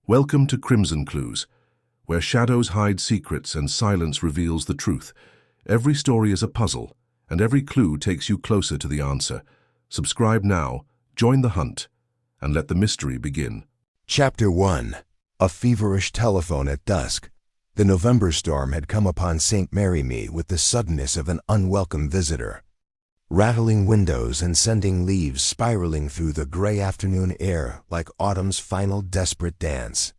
Welcome to Crimson Clues, where shadows hide secrets and silence reveals the truth. Every story is a puzzle, and every clue takes you closer to the answer. Subscribe now, join the hunt, and let the mystery begin. Chapter 1. A feverish telephone at dusk. The November storm had come upon St. Mary Me with the suddenness of an unwelcome visitor, rattling windows and sending leaves spiraling through the gray afternoon air like autumn's final desperate dance.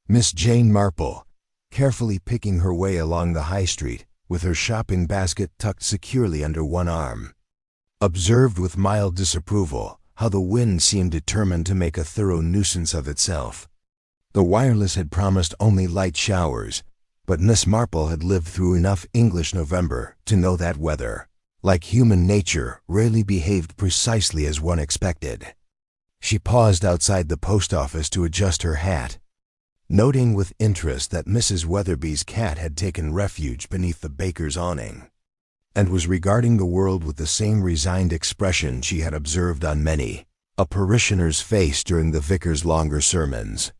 Miss Jane Marple, carefully picking her way along the high street, with her shopping basket tucked securely under one arm, observed with mild disapproval how the wind seemed determined to make a thorough nuisance of itself. The wireless had promised only light showers, but Miss Marple had lived through enough English November to know that weather, like human nature, rarely behaved precisely as one expected. She paused outside the post office to adjust her hat, noting with interest that Mrs. Weatherby's cat had taken refuge beneath the baker's awning, and was regarding the world with the same resigned expression she had observed on many a parishioner's face during the vicar's longer sermons.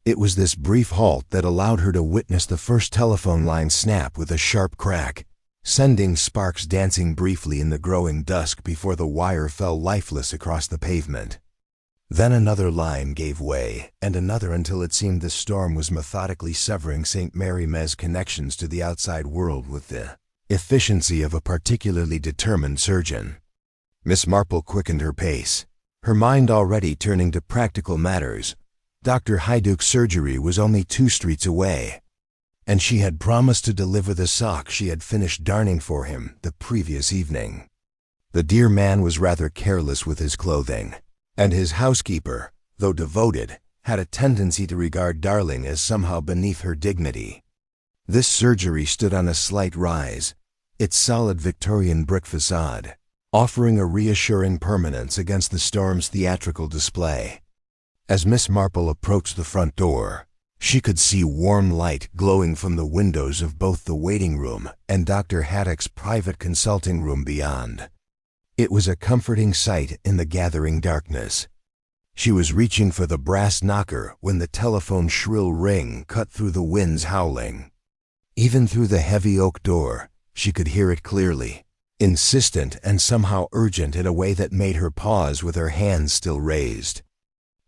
It was this brief halt that allowed her to witness the first telephone line snap with a sharp crack, sending sparks dancing briefly in the growing dusk before the wire fell lifeless across the pavement. Then another line gave way, and another, until it seemed the storm was methodically severing St. Mary Me's connections to the outside world with the efficiency of a particularly determined surgeon. Miss Marple quickened her pace, her mind already turning to practical matters. Dr. Haydock's surgery was only 2 streets away, and she had promised to deliver the sock she had finished darning for him the previous evening. The dear man was rather careless with his clothing, and his housekeeper, though devoted, had a tendency to regard darling as somehow beneath her dignity. This surgery stood on a slight rise, its solid Victorian brick facade offering a reassuring permanence against the storm's theatrical display. As Miss Marple approached the front door, she could see warm light glowing from the windows of both the waiting room and Dr. Haydock's private consulting room beyond. It was a comforting sight in the gathering darkness. She was reaching for the brass knocker when the telephone's shrill ring cut through the wind's howling. Even through the heavy oak door, she could hear it clearly, insistent and somehow urgent in a way that made her pause with her hands still raised.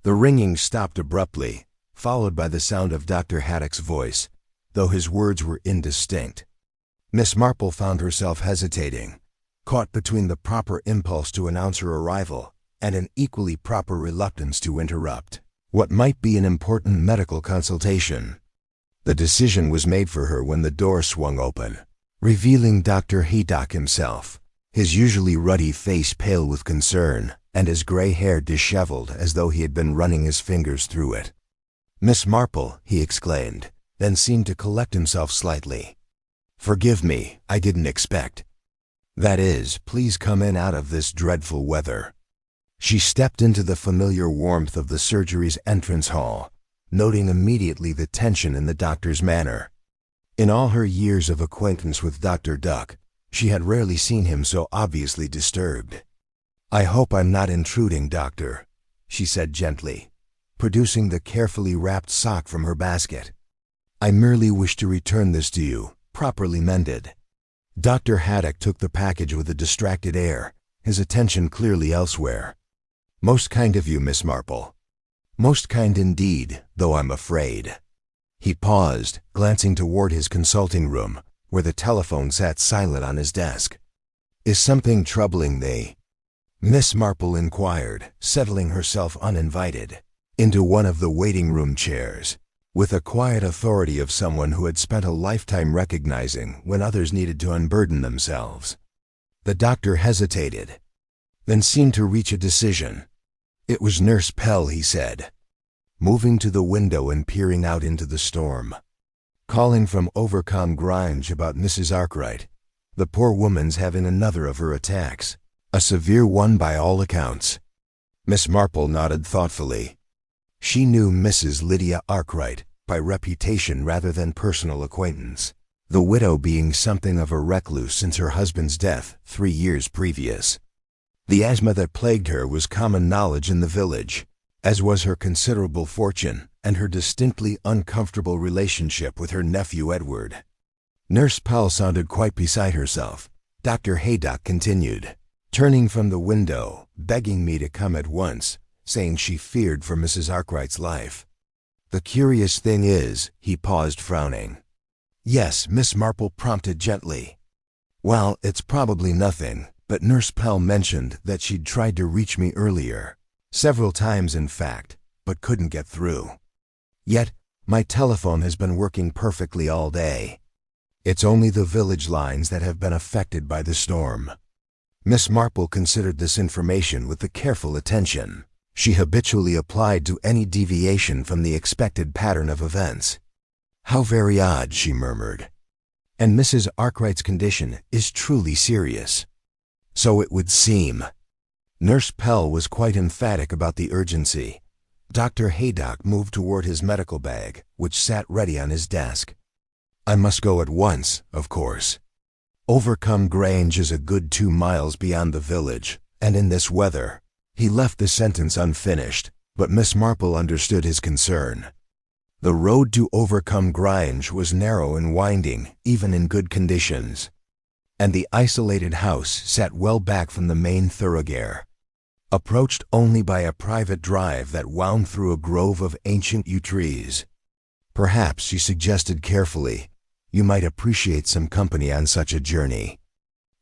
The ringing stopped abruptly, followed by the sound of Dr. Haydock's voice, though his words were indistinct. Miss Marple found herself hesitating, caught between the proper impulse to announce her arrival and an equally proper reluctance to interrupt what might be an important medical consultation. The decision was made for her when the door swung open, revealing Dr. Haydock himself, his usually ruddy face pale with concern, and his gray hair disheveled as though he had been running his fingers through it. "Miss Marple," he exclaimed, then seemed to collect himself slightly. "Forgive me, I didn't expect. That is, please come in out of this dreadful weather." She stepped into the familiar warmth of the surgery's entrance hall, noting immediately the tension in the doctor's manner. In all her years of acquaintance with Dr. Duck, she had rarely seen him so obviously disturbed. "I hope I'm not intruding, doctor," she said gently, producing the carefully wrapped sock from her basket. "I merely wish to return this to you, properly mended." Dr. Haydock took the package with a distracted air, his attention clearly elsewhere. "Most kind of you, Miss Marple. Most kind indeed, though I'm afraid." He paused, glancing toward his consulting room, where the telephone sat silent on his desk. "Is something troubling thee?" Miss Marple inquired, settling herself uninvited into one of the waiting room chairs, with the quiet authority of someone who had spent a lifetime recognizing when others needed to unburden themselves. The doctor hesitated, then seemed to reach a decision. "It was Nurse Pell," he said, moving to the window and peering out into the storm. "Calling from Overcombe Grange about Mrs. Arkwright. The poor woman's having another of her attacks. A severe one by all accounts." Miss Marple nodded thoughtfully. She knew Mrs. Lydia Arkwright by reputation rather than personal acquaintance, the widow being something of a recluse since her husband's death 3 years previous. The asthma that plagued her was common knowledge in the village, as was her considerable fortune, and her distinctly uncomfortable relationship with her nephew Edward. Nurse Pell sounded quite beside herself. Dr. Haydock continued, turning from the window, begging me to come at once, saying she feared for Mrs. Arkwright's life. The curious thing is, he paused, frowning. Yes, Miss Marple prompted gently. Well, it's probably nothing, but Nurse Pell mentioned that she'd tried to reach me earlier, several times in fact, but couldn't get through. Yet, my telephone has been working perfectly all day. It's only the village lines that have been affected by the storm. Miss Marple considered this information with the careful attention she habitually applied to any deviation from the expected pattern of events. How very odd, she murmured. And Mrs. Arkwright's condition is truly serious. So it would seem. Nurse Pell was quite emphatic about the urgency. Dr. Haydock moved toward his medical bag, which sat ready on his desk. I must go at once, of course. Overcome Grange is a good 2 miles beyond the village, and in this weather. He left the sentence unfinished, but Miss Marple understood his concern. The road to Overcome Grange was narrow and winding, even in good conditions, and the isolated house sat well back from the main thoroughfare, approached only by a private drive that wound through a grove of ancient yew trees. Perhaps, she suggested carefully, you might appreciate some company on such a journey.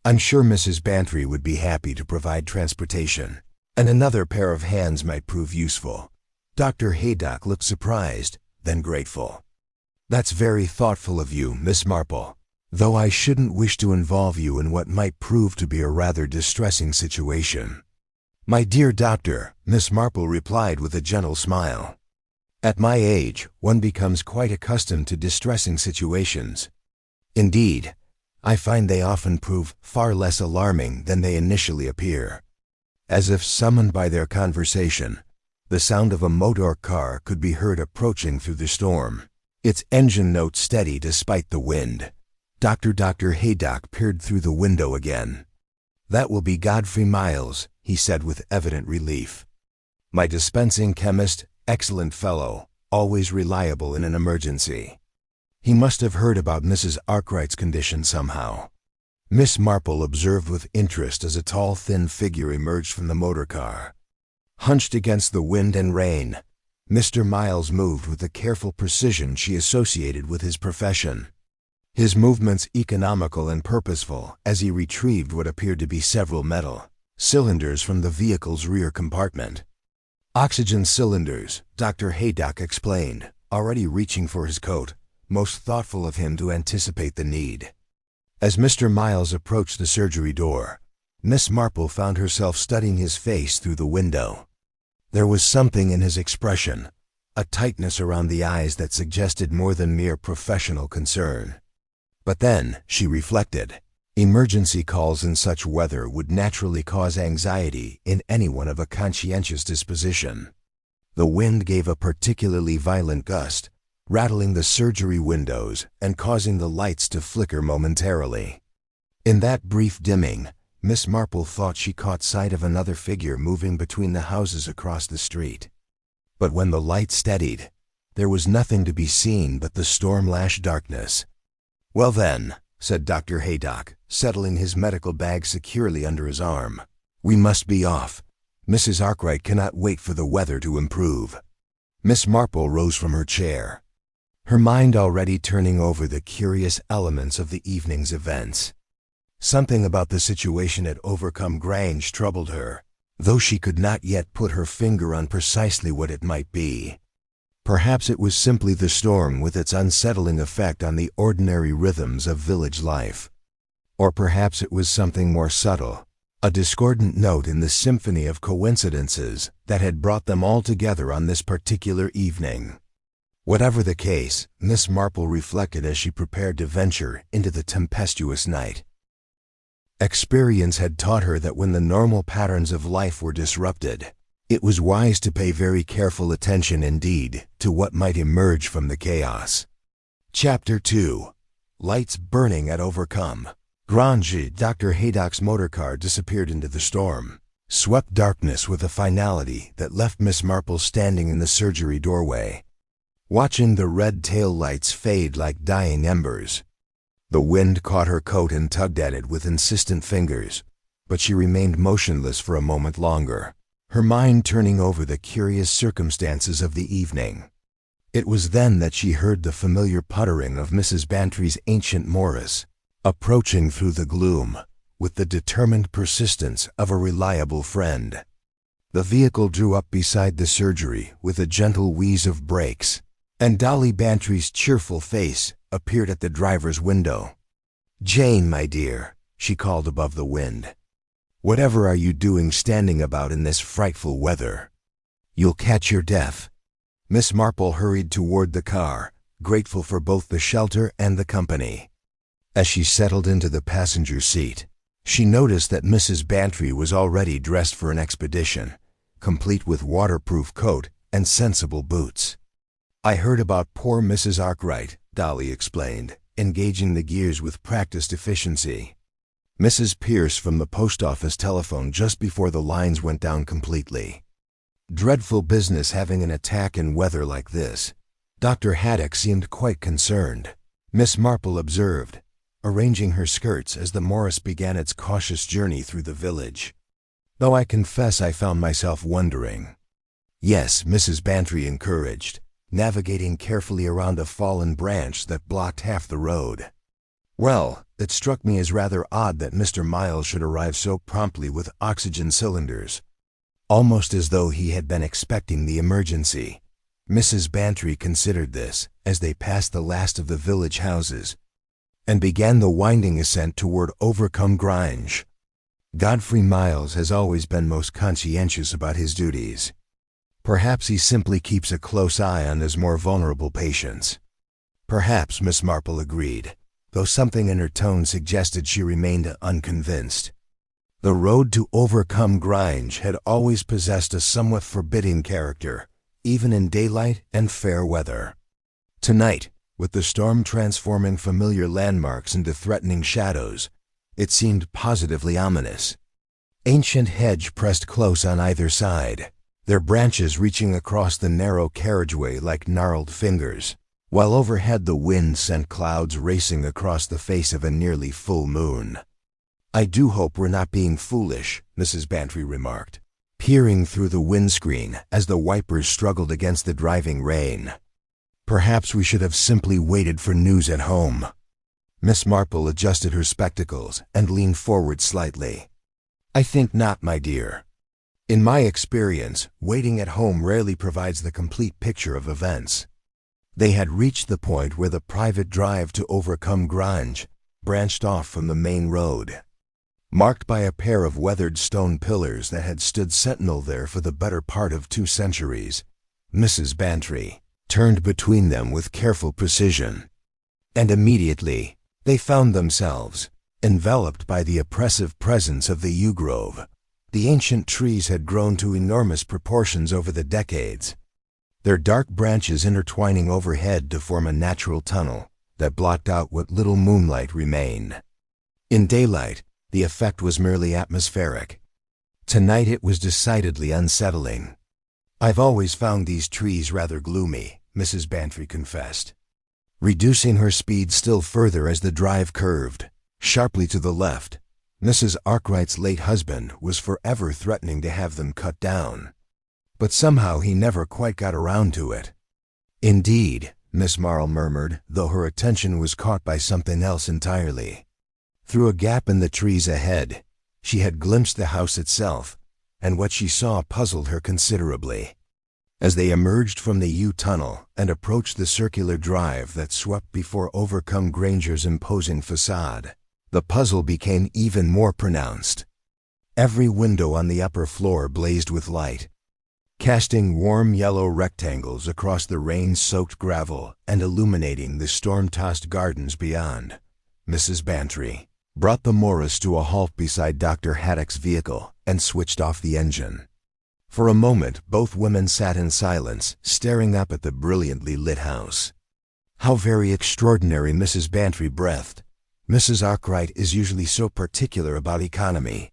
I'm sure Mrs. Bantry would be happy to provide transportation, and another pair of hands might prove useful. Dr. Haydock looked surprised, then grateful. That's very thoughtful of you, Miss Marple, though I shouldn't wish to involve you in what might prove to be a rather distressing situation. My dear doctor, Miss Marple replied with a gentle smile. At my age, one becomes quite accustomed to distressing situations. Indeed, I find they often prove far less alarming than they initially appear. As if summoned by their conversation, the sound of a motor car could be heard approaching through the storm, its engine note steady despite the wind. Dr. Haydock peered through the window again. That will be Godfrey Miles, he said with evident relief. My dispensing chemist, excellent fellow, always reliable in an emergency. He must have heard about Mrs. Arkwright's condition somehow. Miss Marple observed with interest as a tall, thin figure emerged from the motor car. Hunched against the wind and rain, Mr. Miles moved with the careful precision she associated with his profession. His movements economical and purposeful as he retrieved what appeared to be several metal cylinders from the vehicle's rear compartment. Oxygen cylinders, Dr. Haydock explained, already reaching for his coat, most thoughtful of him to anticipate the need. As Mr. Miles approached the surgery door, Miss Marple found herself studying his face through the window. There was something in his expression, a tightness around the eyes that suggested more than mere professional concern. But then, she reflected, emergency calls in such weather would naturally cause anxiety in anyone of a conscientious disposition. The wind gave a particularly violent gust, rattling the surgery windows and causing the lights to flicker momentarily. In that brief dimming, Miss Marple thought she caught sight of another figure moving between the houses across the street. But when the light steadied, there was nothing to be seen but the storm-lashed darkness. Well then, said Dr. Haydock, settling his medical bag securely under his arm, we must be off. Mrs. Arkwright cannot wait for the weather to improve. Miss Marple rose from her chair, her mind already turning over the curious elements of the evening's events. Something about the situation at Overcome Grange troubled her, though she could not yet put her finger on precisely what it might be. Perhaps it was simply the storm with its unsettling effect on the ordinary rhythms of village life. Or perhaps it was something more subtle, a discordant note in the symphony of coincidences that had brought them all together on this particular evening. Whatever the case, Miss Marple reflected as she prepared to venture into the tempestuous night. Experience had taught her that when the normal patterns of life were disrupted, it was wise to pay very careful attention indeed to what might emerge from the chaos. Chapter 2. Lights burning at Overcome Grange. Dr. Haydock's motor car disappeared into the storm, swept darkness with a finality that left Miss Marple standing in the surgery doorway. watching the red tail lights fade like dying embers. The wind caught her coat and tugged at it with insistent fingers, but she remained motionless for a moment longer, her mind turning over the curious circumstances of the evening. It was then that she heard the familiar puttering of Mrs. Bantry's ancient Morris, approaching through the gloom with the determined persistence of a reliable friend. The vehicle drew up beside the surgery with a gentle wheeze of brakes, and Dolly Bantry's cheerful face appeared at the driver's window. "Jane, my dear," she called above the wind, "whatever are you doing standing about in this frightful weather? You'll catch your death." Miss Marple hurried toward the car, grateful for both the shelter and the company. As she settled into the passenger seat, she noticed that Mrs. Bantry was already dressed for an expedition, complete with waterproof coat and sensible boots. "I heard about poor Mrs. Arkwright," Dolly explained, engaging the gears with practiced efficiency. "Mrs. Pierce from the post office telephoned just before the lines went down completely. Dreadful business having an attack in weather like this." Dr. Haydock seemed quite concerned, Miss Marple observed, arranging her skirts as the Morris began its cautious journey through the village. "Though I confess I found myself wondering." "Yes," Mrs. Bantry encouraged, navigating carefully around a fallen branch that blocked half the road. "Well, it struck me as rather odd that Mr. Miles should arrive so promptly with oxygen cylinders, almost as though he had been expecting the emergency." Mrs. Bantry considered this as they passed the last of the village houses and began the winding ascent toward Overcombe Grange. "Godfrey Miles has always been most conscientious about his duties. Perhaps he simply keeps a close eye on his more vulnerable patients." "Perhaps," Miss Marple agreed, though something in her tone suggested she remained unconvinced. The road to Overcombe Grange had always possessed a somewhat forbidding character, even in daylight and fair weather. Tonight, with the storm transforming familiar landmarks into threatening shadows, it seemed positively ominous. Ancient hedge pressed close on either side, their branches reaching across the narrow carriageway like gnarled fingers, while overhead the wind sent clouds racing across the face of a nearly full moon. "I do hope we're not being foolish," Mrs. Bantry remarked, peering through the windscreen as the wipers struggled against the driving rain. "Perhaps we should have simply waited for news at home." Miss Marple adjusted her spectacles and leaned forward slightly. "I think not, my dear. In my experience, waiting at home rarely provides the complete picture of events." They had reached the point where the private drive to Overcombe Grange branched off from the main road. Marked by a pair of weathered stone pillars that had stood sentinel there for the better part of 2 centuries, Mrs. Bantry turned between them with careful precision. And immediately, they found themselves enveloped by the oppressive presence of the yew grove. The ancient trees had grown to enormous proportions over the decades, their dark branches intertwining overhead to form a natural tunnel that blocked out what little moonlight remained. In daylight, the effect was merely atmospheric. Tonight it was decidedly unsettling. "I've always found these trees rather gloomy," Mrs. Bantry confessed, reducing her speed still further as the drive curved sharply to the left. Mrs. Arkwright's late husband was forever threatening to have them cut down, but somehow he never quite got around to it. "Indeed," Miss Marple murmured, though her attention was caught by something else entirely. Through a gap in the trees ahead, she had glimpsed the house itself, and what she saw puzzled her considerably. As they emerged from the yew tunnel and approached the circular drive that swept before Overcombe Granger's imposing facade, the puzzle became even more pronounced. Every window on the upper floor blazed with light, casting warm yellow rectangles across the rain-soaked gravel and illuminating the storm-tossed gardens beyond. Mrs. Bantry brought the Morris to a halt beside Dr. Haydock's vehicle and switched off the engine. For a moment, both women sat in silence, staring up at the brilliantly lit house. "How very extraordinary," Mrs. Bantry breathed. "Mrs. Arkwright is usually so particular about economy.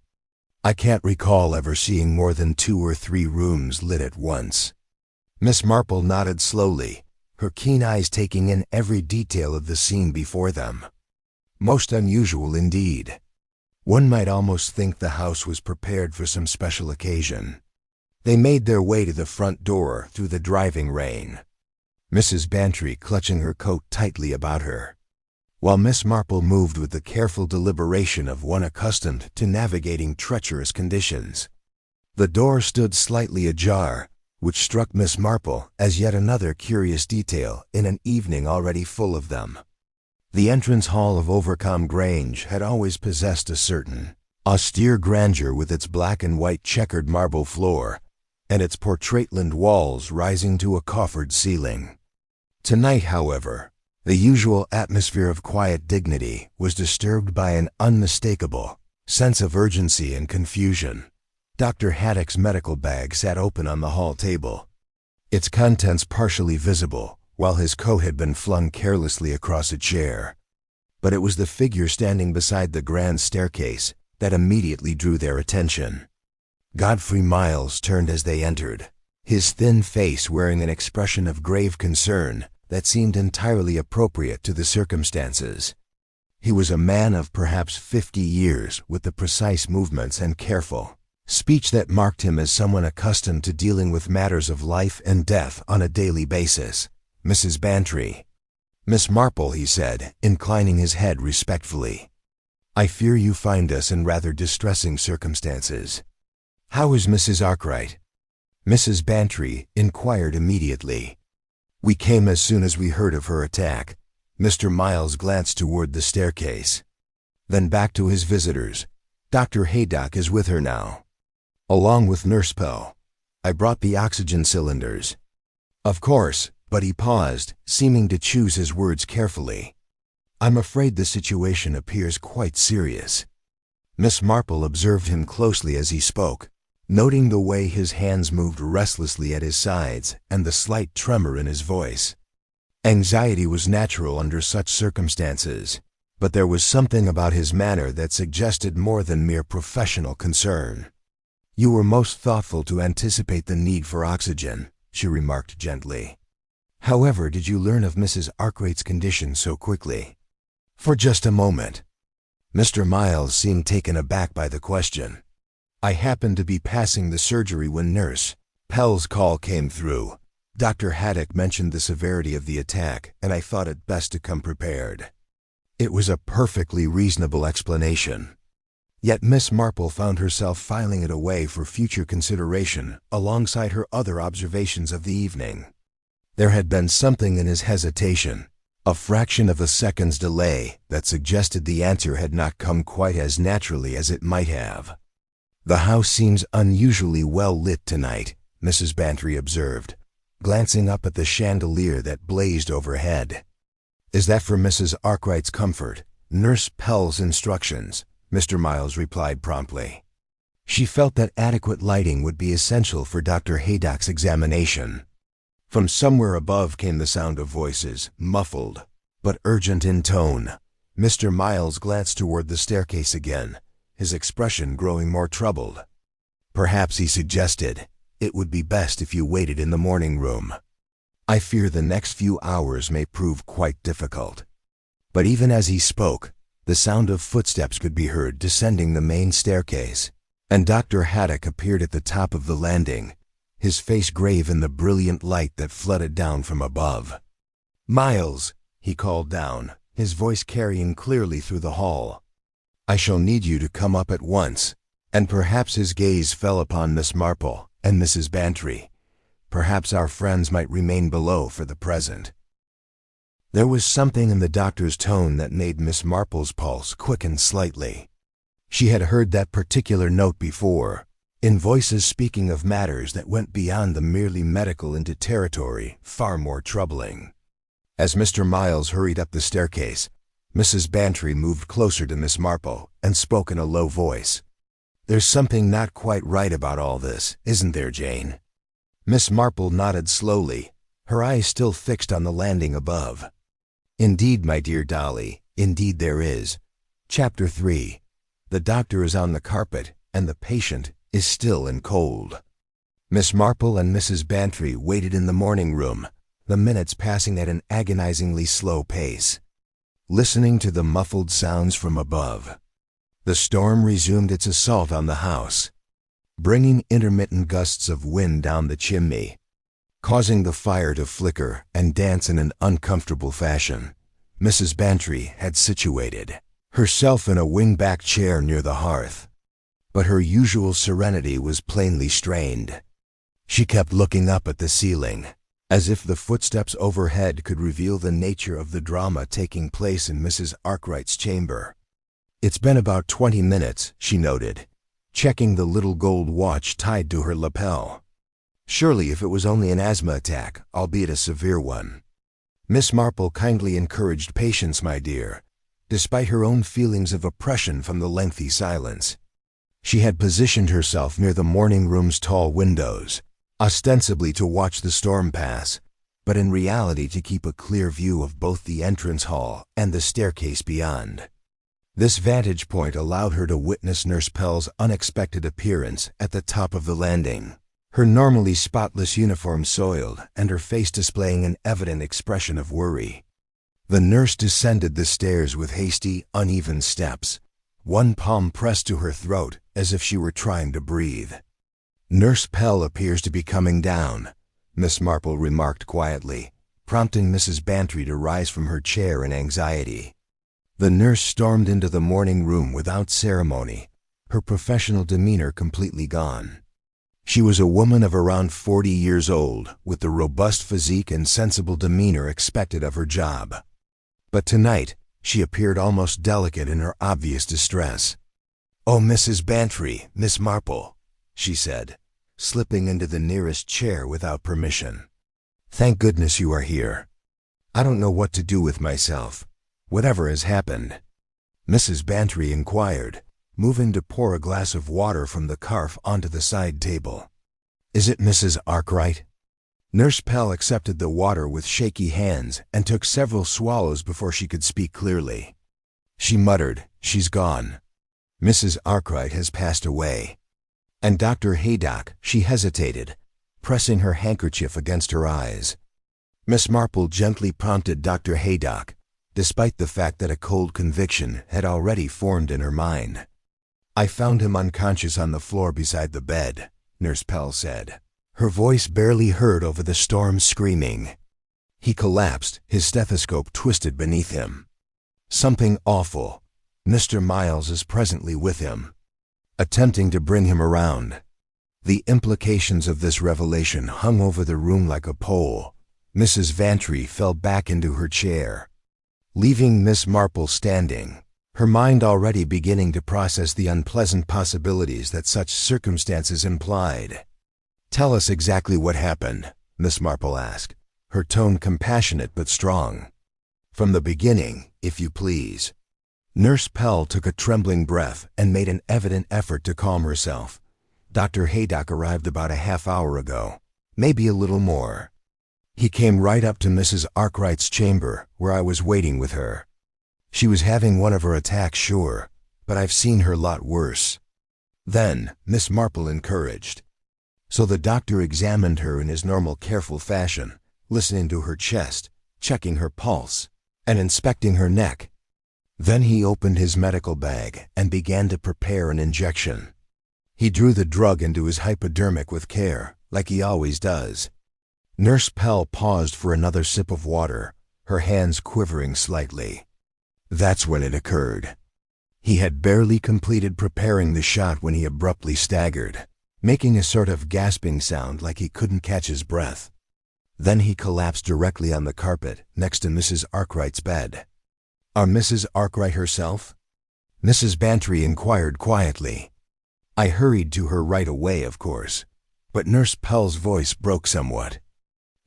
I can't recall ever seeing more than 2 or 3 rooms lit at once." Miss Marple nodded slowly, her keen eyes taking in every detail of the scene before them. Most unusual indeed. One might almost think the house was prepared for some special occasion. They made their way to the front door through the driving rain, Mrs. Bantry clutching her coat tightly about her, while Miss Marple moved with the careful deliberation of one accustomed to navigating treacherous conditions. The door stood slightly ajar, which struck Miss Marple as yet another curious detail in an evening already full of them. The entrance hall of Overcombe Grange had always possessed a certain austere grandeur with its black and white checkered marble floor and its portraitland walls rising to a coffered ceiling. Tonight, however, the usual atmosphere of quiet dignity was disturbed by an unmistakable sense of urgency and confusion. Dr. Haydock's medical bag sat open on the hall table, its contents partially visible, while his coat had been flung carelessly across a chair. But it was the figure standing beside the grand staircase that immediately drew their attention. Godfrey Miles turned as they entered, his thin face wearing an expression of grave concern that seemed entirely appropriate to the circumstances. He was a man of perhaps 50 years, with the precise movements and careful speech that marked him as someone accustomed to dealing with matters of life and death on a daily basis. "Mrs. Bantry." "Miss Marple," he said, inclining his head respectfully. "I fear you find us in rather distressing circumstances. How is Mrs. Arkwright?" Mrs. Bantry inquired immediately. "We came as soon as we heard of her attack." Mr. Miles glanced toward the staircase, then back to his visitors. "Dr. Haydock is with her now, along with Nurse Pell. I brought the oxygen cylinders." "Of course," but he paused, seeming to choose his words carefully. "I'm afraid the situation appears quite serious." Miss Marple observed him closely as he spoke, noting the way his hands moved restlessly at his sides and the slight tremor in his voice. Anxiety was natural under such circumstances, but there was something about his manner that suggested more than mere professional concern. "You were most thoughtful to anticipate the need for oxygen," she remarked gently. "However did you learn of Mrs. Arkwright's condition so quickly?" "For just a moment." Mr. Miles seemed taken aback by the question. "I happened to be passing the surgery when Nurse Pell's call came through. Dr. Haydock mentioned the severity of the attack, and I thought it best to come prepared." It was a perfectly reasonable explanation. Yet Miss Marple found herself filing it away for future consideration alongside her other observations of the evening. There had been something in his hesitation, a fraction of a second's delay, that suggested the answer had not come quite as naturally as it might have. "The house seems unusually well lit tonight," Mrs. Bantry observed, glancing up at the chandelier that blazed overhead. "Is that for Mrs. Arkwright's comfort?" "Nurse Pell's instructions," Mr. Miles replied promptly. "She felt that adequate lighting would be essential for Dr. Haydock's examination." From somewhere above came the sound of voices, muffled but urgent in tone. Mr. Miles glanced toward the staircase again, his expression growing more troubled. "Perhaps," he suggested, "it would be best if you waited in the morning room. I fear the next few hours may prove quite difficult." But even as he spoke, the sound of footsteps could be heard descending the main staircase, and Dr. Haydock appeared at the top of the landing, his face grave in the brilliant light that flooded down from above. "Miles," he called down, his voice carrying clearly through the hall, "I shall need you to come up at once." And perhaps his gaze fell upon Miss Marple and Mrs. Bantry. "Perhaps our friends might remain below for the present." There was something in the doctor's tone that made Miss Marple's pulse quicken slightly. She had heard that particular note before, in voices speaking of matters that went beyond the merely medical into territory far more troubling. As Mr. Miles hurried up the staircase, Mrs. Bantry moved closer to Miss Marple and spoke in a low voice. "There's something not quite right about all this, isn't there, Jane?" Miss Marple nodded slowly, her eyes still fixed on the landing above. "Indeed, my dear Dolly, indeed there is. Chapter 3. The doctor is on the carpet, and the patient is still and cold." Miss Marple and Mrs. Bantry waited in the morning room, the minutes passing at an agonizingly slow pace. Listening to the muffled sounds from above, the storm resumed its assault on the house, bringing intermittent gusts of wind down the chimney, causing the fire to flicker and dance in an uncomfortable fashion. Mrs. Bantry had situated herself in a wing-back chair near the hearth, but her usual serenity was plainly strained. She kept looking up at the ceiling, as if the footsteps overhead could reveal the nature of the drama taking place in Mrs. Arkwright's chamber. "It's been about 20 minutes, she noted, checking the little gold watch tied to her lapel. "Surely if it was only an asthma attack, albeit a severe one." Miss Marple kindly encouraged patience, my dear, despite her own feelings of oppression from the lengthy silence. She had positioned herself near the morning room's tall windows, ostensibly to watch the storm pass, but in reality to keep a clear view of both the entrance hall and the staircase beyond. This vantage point allowed her to witness Nurse Pell's unexpected appearance at the top of the landing, her normally spotless uniform soiled and her face displaying an evident expression of worry. The nurse descended the stairs with hasty, uneven steps, one palm pressed to her throat as if she were trying to breathe. "Nurse Pell appears to be coming down," Miss Marple remarked quietly, prompting Mrs. Bantry to rise from her chair in anxiety. The nurse stormed into the morning room without ceremony, her professional demeanor completely gone. She was a woman of around 40 years old, with the robust physique and sensible demeanor expected of her job. But tonight, she appeared almost delicate in her obvious distress. "Oh, Mrs. Bantry, Miss Marple," she said, slipping into the nearest chair without permission. "Thank goodness you are here. I don't know what to do with myself. Whatever has happened?" Mrs. Bantry inquired, moving to pour a glass of water from the carafe onto the side table. "Is it Mrs. Arkwright?" Nurse Pell accepted the water with shaky hands and took several swallows before she could speak clearly. She muttered, "She's gone. Mrs. Arkwright has passed away." "And Dr. Haydock," she hesitated, pressing her handkerchief against her eyes. Miss Marple gently prompted Dr. Haydock, despite the fact that a cold conviction had already formed in her mind. "I found him unconscious on the floor beside the bed," Nurse Pell said, her voice barely heard over the storm's screaming. "He collapsed, his stethoscope twisted beneath him. Something awful. Mr. Miles is presently with him, attempting to bring him around." The implications of this revelation hung over the room like a pall. Mrs. Bantry fell back into her chair, leaving Miss Marple standing, her mind already beginning to process the unpleasant possibilities that such circumstances implied. "Tell us exactly what happened," Miss Marple asked, her tone compassionate but strong. "From the beginning, if you please." Nurse Pell took a trembling breath and made an evident effort to calm herself. "Dr. Haydock arrived about a half hour ago, maybe a little more. He came right up to Mrs. Arkwright's chamber, where I was waiting with her. She was having one of her attacks, sure, but I've seen her lot worse." Then Miss Marple encouraged. "So the doctor examined her in his normal careful fashion, listening to her chest, checking her pulse, and inspecting her neck. Then he opened his medical bag and began to prepare an injection. He drew the drug into his hypodermic with care, like he always does." Nurse Pell paused for another sip of water, her hands quivering slightly. "That's when it occurred. He had barely completed preparing the shot when he abruptly staggered, making a sort of gasping sound like he couldn't catch his breath. Then he collapsed directly on the carpet next to Mrs. Arkwright's bed." "Are Mrs. Arkwright herself?" Mrs. Bantry inquired quietly. "I hurried to her right away, of course, but Nurse Pell's voice broke somewhat.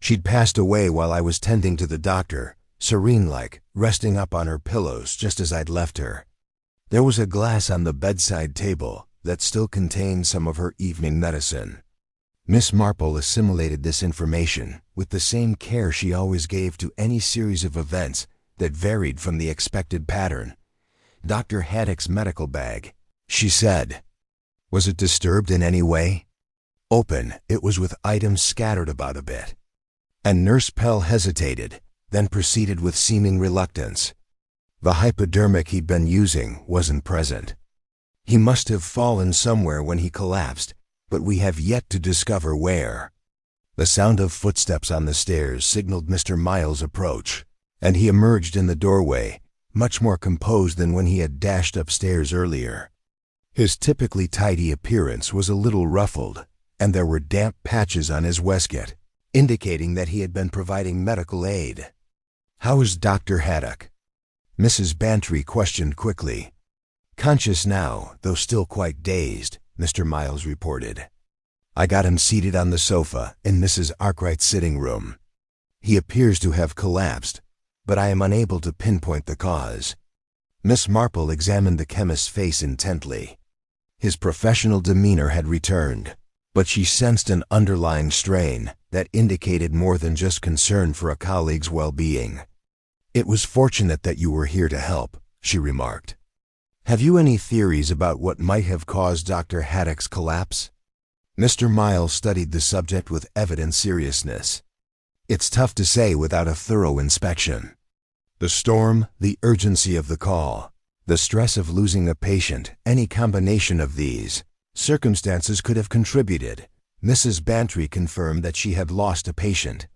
She'd passed away while I was tending to the doctor, serene-like, resting up on her pillows just as I'd left her. There was a glass on the bedside table that still contained some of her evening medicine." Miss Marple assimilated this information with the same care she always gave to any series of events that varied from the expected pattern. "Dr. Haydock's medical bag," she said. "Was it disturbed in any way?" "Open, it was with items scattered about a bit." And Nurse Pell hesitated, then proceeded with seeming reluctance. The hypodermic he'd been using wasn't present. He must have fallen somewhere when he collapsed, but we have yet to discover where. The sound of footsteps on the stairs signaled Mr. Miles' approach, and he emerged in the doorway, much more composed than when he had dashed upstairs earlier. His typically tidy appearance was a little ruffled, and there were damp patches on his waistcoat, indicating that he had been providing medical aid. "How is Dr. Haydock?" Mrs. Bantry questioned quickly. "Conscious now, though still quite dazed," Mr. Miles reported. "I got him seated on the sofa in Mrs. Arkwright's sitting room. He appears to have collapsed, but I am unable to pinpoint the cause." Miss Marple examined the chemist's face intently. His professional demeanor had returned, but she sensed an underlying strain that indicated more than just concern for a colleague's well-being. "It was fortunate that you were here to help," she remarked. "Have you any theories about what might have caused Dr. Haydock's collapse?" Mr. Miles studied the subject with evident seriousness. "It's tough to say without a thorough inspection. The storm, the urgency of the call, the stress of losing a patient, any combination of these circumstances could have contributed." Mrs. Bantry confirmed that she had lost a patient.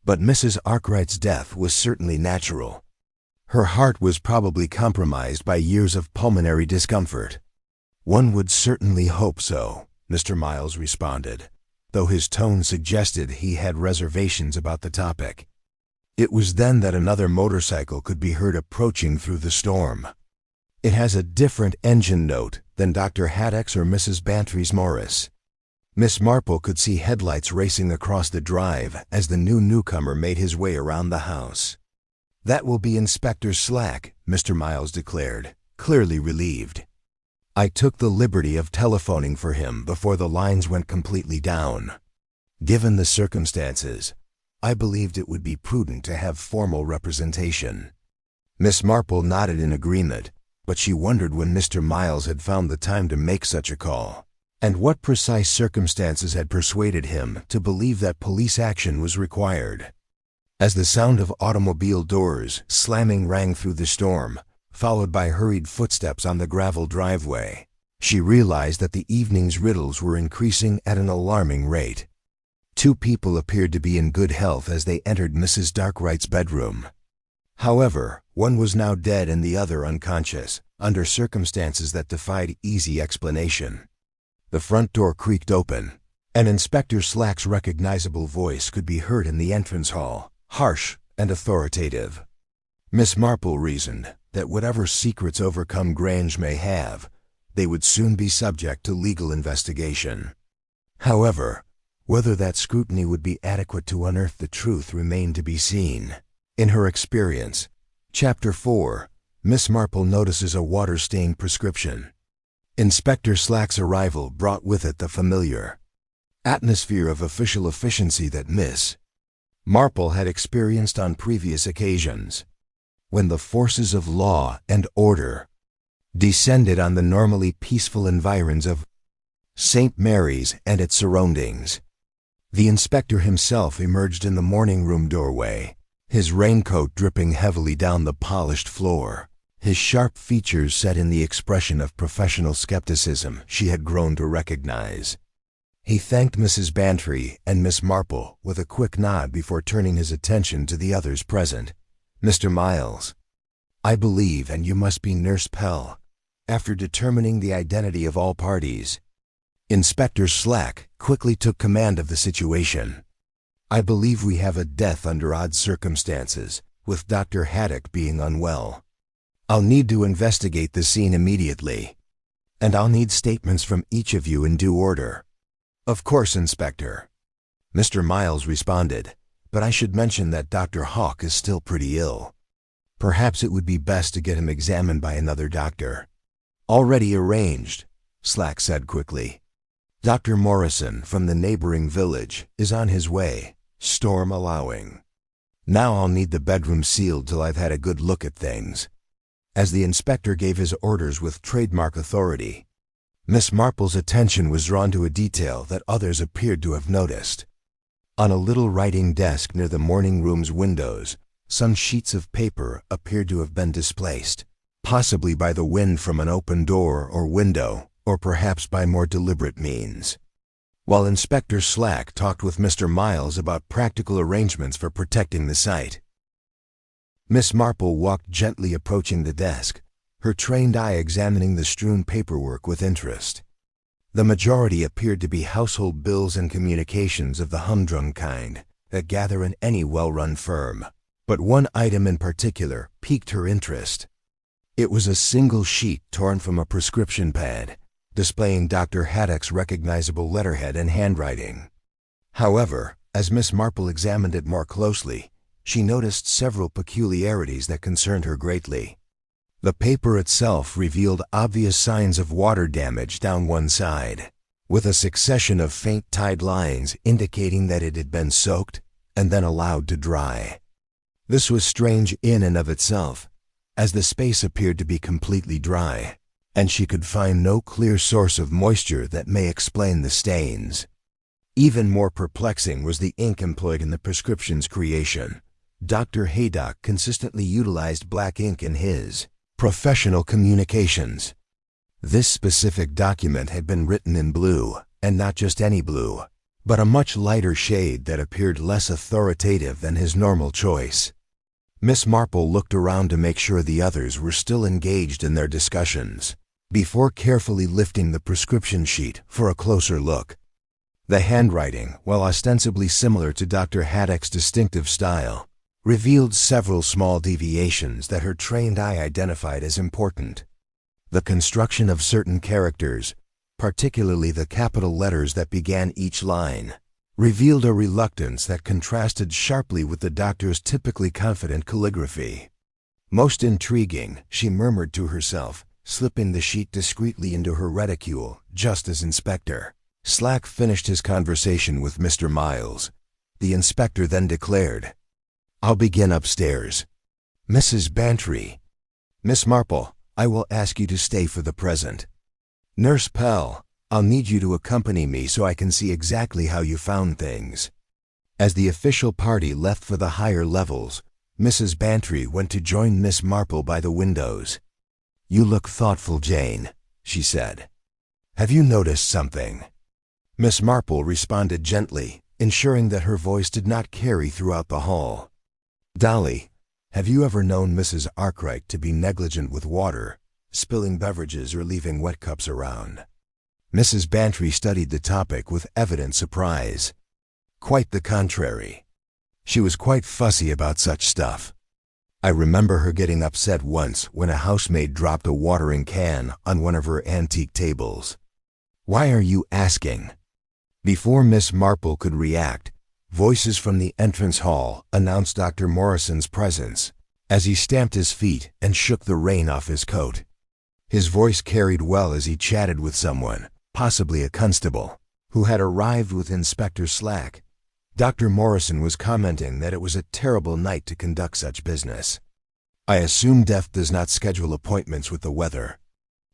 But Mrs. Arkwright's death was certainly natural. Her heart was probably compromised by years of pulmonary discomfort. "One would certainly hope so," Mr. Miles responded, though his tone suggested he had reservations about the topic. It was then that another motorcycle could be heard approaching through the storm. It has a different engine note than Dr. Haydock's or Mrs. Bantry's Morris. Miss Marple could see headlights racing across the drive as the newcomer made his way around the house. "That will be Inspector Slack," Mr. Miles declared, clearly relieved. "I took the liberty of telephoning for him before the lines went completely down. Given the circumstances, I believed it would be prudent to have formal representation." Miss Marple nodded in agreement, but she wondered when Mr. Miles had found the time to make such a call, and what precise circumstances had persuaded him to believe that police action was required. As the sound of automobile doors slamming rang through the storm, followed by hurried footsteps on the gravel driveway, she realized that the evening's riddles were increasing at an alarming rate. Two people appeared to be in good health as they entered Mrs. Arkwright's bedroom. However, one was now dead and the other unconscious, under circumstances that defied easy explanation. The front door creaked open, and Inspector Slack's recognizable voice could be heard in the entrance hall, harsh and authoritative. Miss Marple reasoned that whatever secrets Overcome Grange may have, they would soon be subject to legal investigation. However, whether that scrutiny would be adequate to unearth the truth remained to be seen. In her experience, Chapter 4, Miss Marple notices a water-stained prescription. Inspector Slack's arrival brought with it the familiar atmosphere of official efficiency that Miss Marple had experienced on previous occasions, when the forces of law and order descended on the normally peaceful environs of St. Mary's and its surroundings. The inspector himself emerged in the morning room doorway, his raincoat dripping heavily down the polished floor, his sharp features set in the expression of professional skepticism she had grown to recognize. He thanked Mrs. Bantry and Miss Marple with a quick nod before turning his attention to the others present. "Mr. Miles, I believe, and you must be Nurse Pell, after determining the identity of all parties." Inspector Slack quickly took command of the situation. "I believe we have a death under odd circumstances, with Dr. Haydock being unwell. I'll need to investigate the scene immediately, and I'll need statements from each of you in due order." "Of course, Inspector," Mr. Miles responded, "but I should mention that Dr. Hawk is still pretty ill. Perhaps it would be best to get him examined by another doctor." "Already arranged," Slack said quickly. "Dr. Morrison from the neighboring village is on his way, storm allowing. Now I'll need the bedroom sealed till I've had a good look at things." As the inspector gave his orders with trademark authority, Miss Marple's attention was drawn to a detail that others appeared to have noticed. On a little writing desk near the morning room's windows, some sheets of paper appeared to have been displaced, possibly by the wind from an open door or window, or perhaps by more deliberate means. While Inspector Slack talked with Mr. Miles about practical arrangements for protecting the site, Miss Marple walked gently approaching the desk, her trained eye examining the strewn paperwork with interest. The majority appeared to be household bills and communications of the humdrum kind that gather in any well-run firm, but one item in particular piqued her interest. It was a single sheet torn from a prescription pad, displaying Dr. Haydock's recognizable letterhead and handwriting. However, as Miss Marple examined it more closely, she noticed several peculiarities that concerned her greatly. The paper itself revealed obvious signs of water damage down one side, with a succession of faint tide lines indicating that it had been soaked and then allowed to dry. This was strange in and of itself, as the space appeared to be completely dry, and she could find no clear source of moisture that may explain the stains. Even more perplexing was the ink employed in the prescription's creation. Dr. Haydock consistently utilized black ink in his professional communications. This specific document had been written in blue, and not just any blue, but a much lighter shade that appeared less authoritative than his normal choice. Miss Marple looked around to make sure the others were still engaged in their discussions, before carefully lifting the prescription sheet for a closer look. The handwriting, while ostensibly similar to Dr. Haydock's distinctive style, revealed several small deviations that her trained eye identified as important. The construction of certain characters, particularly the capital letters that began each line, revealed a reluctance that contrasted sharply with the doctor's typically confident calligraphy. Most intriguing, she murmured to herself, slipping the sheet discreetly into her reticule just as Inspector Slack finished his conversation with Mr. Miles. The inspector then declared, "I'll begin upstairs. Mrs. Bantry. Miss Marple, I will ask you to stay for the present. Nurse Pell, I'll need you to accompany me so I can see exactly how you found things." As the official party left for the higher levels, Mrs. Bantry went to join Miss Marple by the windows. "You look thoughtful, Jane," she said. "Have you noticed something?" Miss Marple responded gently, ensuring that her voice did not carry throughout the hall. "Dolly, have you ever known Mrs. Arkwright to be negligent with water, spilling beverages or leaving wet cups around?" Mrs. Bantry studied the topic with evident surprise. "Quite the contrary. She was quite fussy about such stuff. I remember her getting upset once when a housemaid dropped a watering can on one of her antique tables." "Why are you asking?" Before Miss Marple could react, voices from the entrance hall announced Dr. Morrison's presence, as he stamped his feet and shook the rain off his coat. His voice carried well as he chatted with someone, possibly a constable, who had arrived with Inspector Slack. Dr. Morrison was commenting that it was a terrible night to conduct such business. "I assume Death does not schedule appointments with the weather."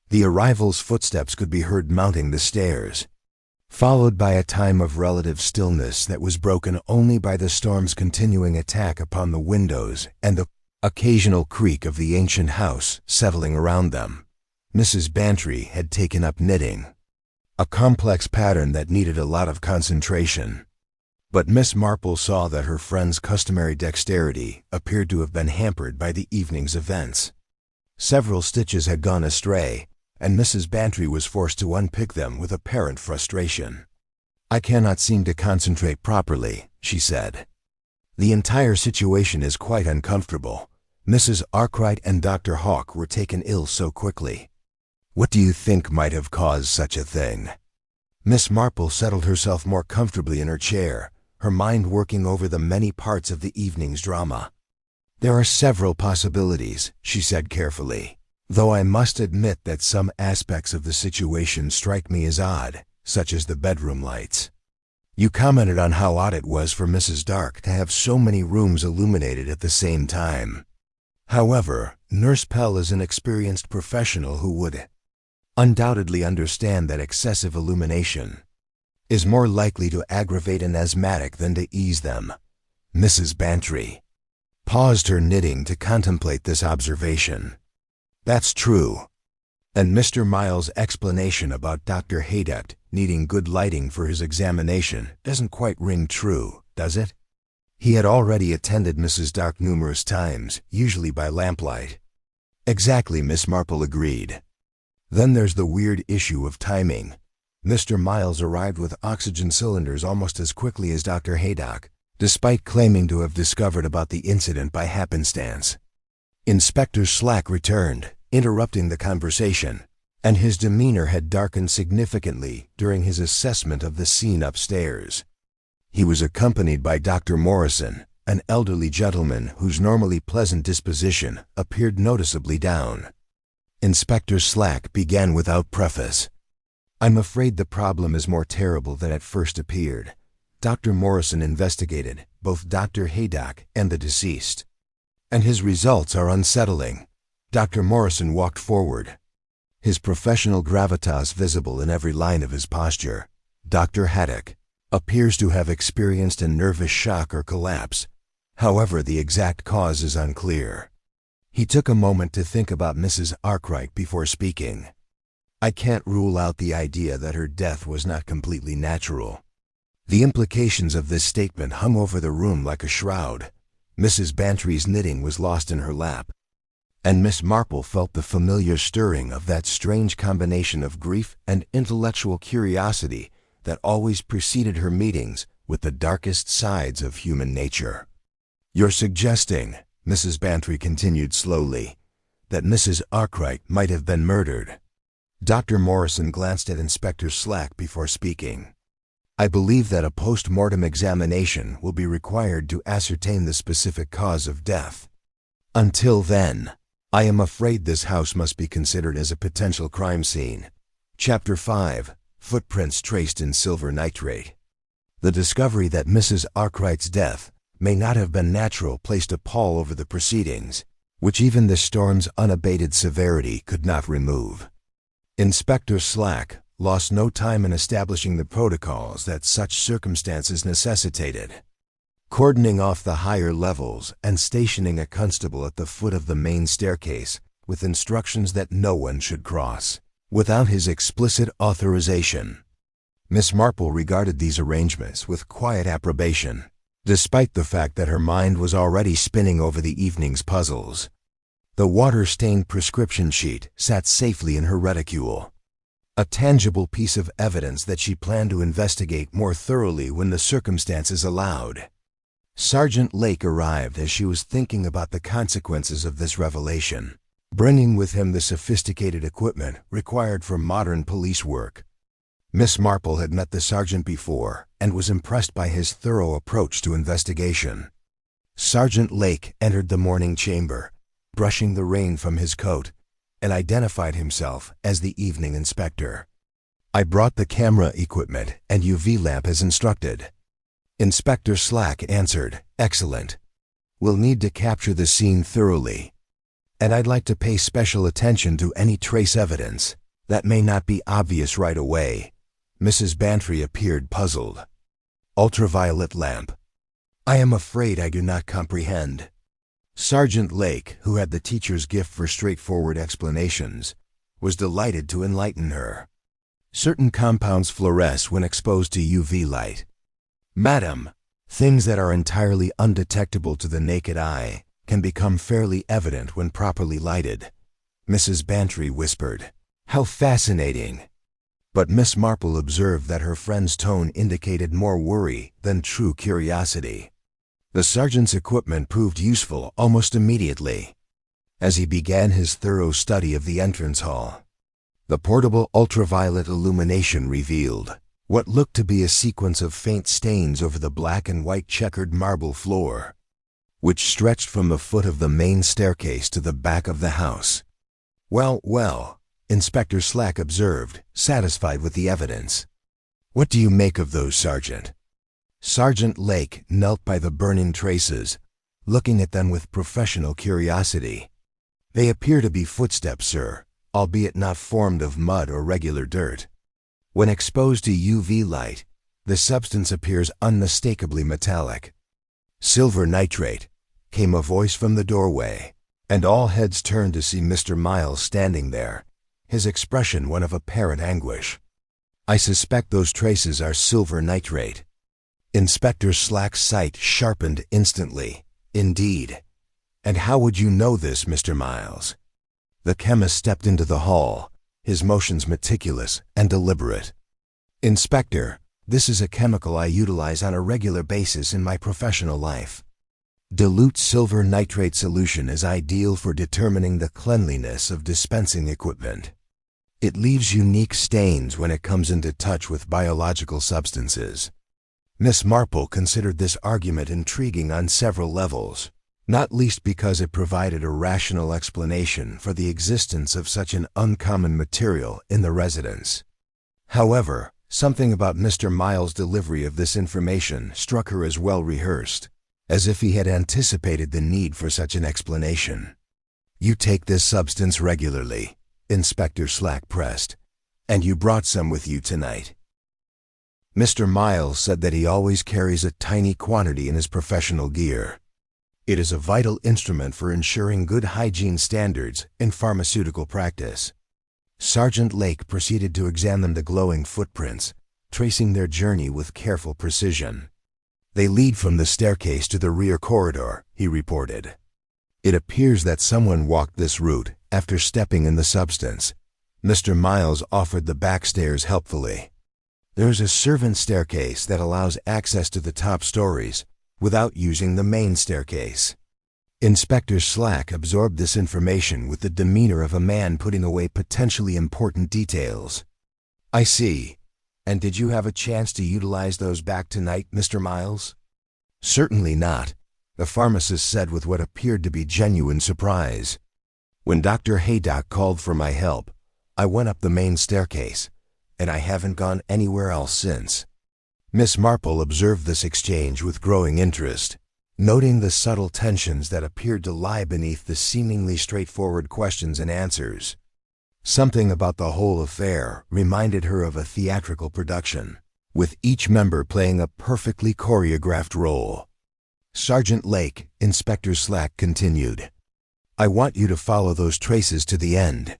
The arrival's footsteps could be heard mounting the stairs, followed by a time of relative stillness that was broken only by the storm's continuing attack upon the windows and the occasional creak of the ancient house settling around them. Mrs. Bantry had taken up knitting, a complex pattern that needed a lot of concentration. But Miss Marple saw that her friend's customary dexterity appeared to have been hampered by the evening's events. Several stitches had gone astray, and Mrs. Bantry was forced to unpick them with apparent frustration. "I cannot seem to concentrate properly," she said. "The entire situation is quite uncomfortable. Mrs. Arkwright and Dr. Hawk were taken ill so quickly. What do you think might have caused such a thing?" Miss Marple settled herself more comfortably in her chair, her mind working over the many parts of the evening's drama. "There are several possibilities," she said carefully, "though I must admit that some aspects of the situation strike me as odd, such as the bedroom lights. You commented on how odd it was for Mrs. Dark to have so many rooms illuminated at the same time. However, Nurse Pell is an experienced professional who would undoubtedly understand that excessive illumination is more likely to aggravate an asthmatic than to ease them. Mrs. Bantry paused her knitting to contemplate this observation. That's true. And Mr. Miles' explanation about Dr. Haydock needing good lighting for his examination doesn't quite ring true, does it? He had already attended Mrs. Dark numerous times, usually by lamplight. Exactly, Miss Marple agreed. Then there's the weird issue of timing. Mr. Miles arrived with oxygen cylinders almost as quickly as Dr. Haydock, despite claiming to have discovered about the incident by happenstance. Inspector Slack returned, interrupting the conversation, and his demeanor had darkened significantly during his assessment of the scene upstairs. He was accompanied by Dr. Morrison, an elderly gentleman whose normally pleasant disposition appeared noticeably down. Inspector Slack began without preface. I'm afraid the problem is more terrible than it first appeared. Dr. Morrison investigated both Dr. Haydock and the deceased, and his results are unsettling. Dr. Morrison walked forward, his professional gravitas visible in every line of his posture. Dr. Haydock appears to have experienced a nervous shock or collapse. However, the exact cause is unclear. He took a moment to think about Mrs. Arkwright before speaking. I can't rule out the idea that her death was not completely natural. The implications of this statement hung over the room like a shroud. Mrs. Bantry's knitting was lost in her lap, and Miss Marple felt the familiar stirring of that strange combination of grief and intellectual curiosity that always preceded her meetings with the darkest sides of human nature. You're suggesting, Mrs. Bantry continued slowly, that Mrs. Arkwright might have been murdered. Dr. Morrison glanced at Inspector Slack before speaking. I believe that a post-mortem examination will be required to ascertain the specific cause of death. Until then, I am afraid this house must be considered as a potential crime scene. Chapter 5. Footprints traced in silver nitrate. The discovery that Mrs. Arkwright's death may not have been natural placed a pall over the proceedings, which even the storm's unabated severity could not remove. Inspector Slack lost no time in establishing the protocols that such circumstances necessitated, cordoning off the higher levels and stationing a constable at the foot of the main staircase with instructions that no one should cross without his explicit authorization. Miss Marple regarded these arrangements with quiet approbation, despite the fact that her mind was already spinning over the evening's puzzles. The water-stained prescription sheet sat safely in her reticule, a tangible piece of evidence that she planned to investigate more thoroughly when the circumstances allowed. Sergeant Lake arrived as she was thinking about the consequences of this revelation, bringing with him the sophisticated equipment required for modern police work. Miss Marple had met the sergeant before and was impressed by his thorough approach to investigation. Sergeant Lake entered the morning chamber, brushing the rain from his coat, and identified himself as the evening inspector. I brought the camera equipment and UV lamp as instructed. Inspector Slack answered, Excellent. We'll need to capture the scene thoroughly, and I'd like to pay special attention to any trace evidence that may not be obvious right away. Mrs. Bantry appeared puzzled. Ultraviolet lamp. I am afraid I do not comprehend. Sergeant Lake, who had the teacher's gift for straightforward explanations, was delighted to enlighten her. Certain compounds fluoresce when exposed to UV light. Madam, things that are entirely undetectable to the naked eye can become fairly evident when properly lighted. Mrs. Bantry whispered, How fascinating! But Miss Marple observed that her friend's tone indicated more worry than true curiosity. The sergeant's equipment proved useful almost immediately, as he began his thorough study of the entrance hall. The portable ultraviolet illumination revealed what looked to be a sequence of faint stains over the black and white checkered marble floor, which stretched from the foot of the main staircase to the back of the house. Well, Inspector Slack observed, satisfied with the evidence. What do you make of those, Sergeant? Sergeant Lake knelt by the burning traces, looking at them with professional curiosity. They appear to be footsteps, sir, albeit not formed of mud or regular dirt. When exposed to UV light, The substance appears unmistakably metallic. "Silver nitrate," came a voice from the doorway, and all heads turned to see Mr. Miles standing there, his expression one of apparent anguish. "I suspect those traces are silver nitrate." Inspector Slack's sight sharpened instantly. "Indeed. And how would you know this, Mr. Miles?" The chemist stepped into the hall, his motions meticulous and deliberate. "Inspector, this is a chemical I utilize on a regular basis in my professional life. Dilute silver nitrate solution is ideal for determining the cleanliness of dispensing equipment. It leaves unique stains when it comes into touch with biological substances." Miss Marple considered this argument intriguing on several levels, not least because it provided a rational explanation for the existence of such an uncommon material in the residence. However, something about Mr. Miles' delivery of this information struck her as well rehearsed, as if he had anticipated the need for such an explanation. "You take this substance regularly," Inspector Slack pressed, "and you brought some with you tonight." Mr. Miles said that he always carries a tiny quantity in his professional gear. It is a vital instrument for ensuring good hygiene standards in pharmaceutical practice. Sergeant Lake proceeded to examine the glowing footprints, tracing their journey with careful precision. "They lead from the staircase to the rear corridor," he reported. "It appears that someone walked this route after stepping in the substance." Mr. Miles offered the back stairs helpfully. "There is a servant staircase that allows access to the top stories without using the main staircase." Inspector Slack absorbed this information with the demeanor of a man putting away potentially important details. "I see. And did you have a chance to utilize those back tonight, Mr. Miles?" "Certainly not," the pharmacist said with what appeared to be genuine surprise. "When Dr. Haydock called for my help, I went up the main staircase, and I haven't gone anywhere else since." Miss Marple observed this exchange with growing interest, noting the subtle tensions that appeared to lie beneath the seemingly straightforward questions and answers. Something about the whole affair reminded her of a theatrical production, with each member playing a perfectly choreographed role. "Sergeant Lake," Inspector Slack continued, "I want you to follow those traces to the end.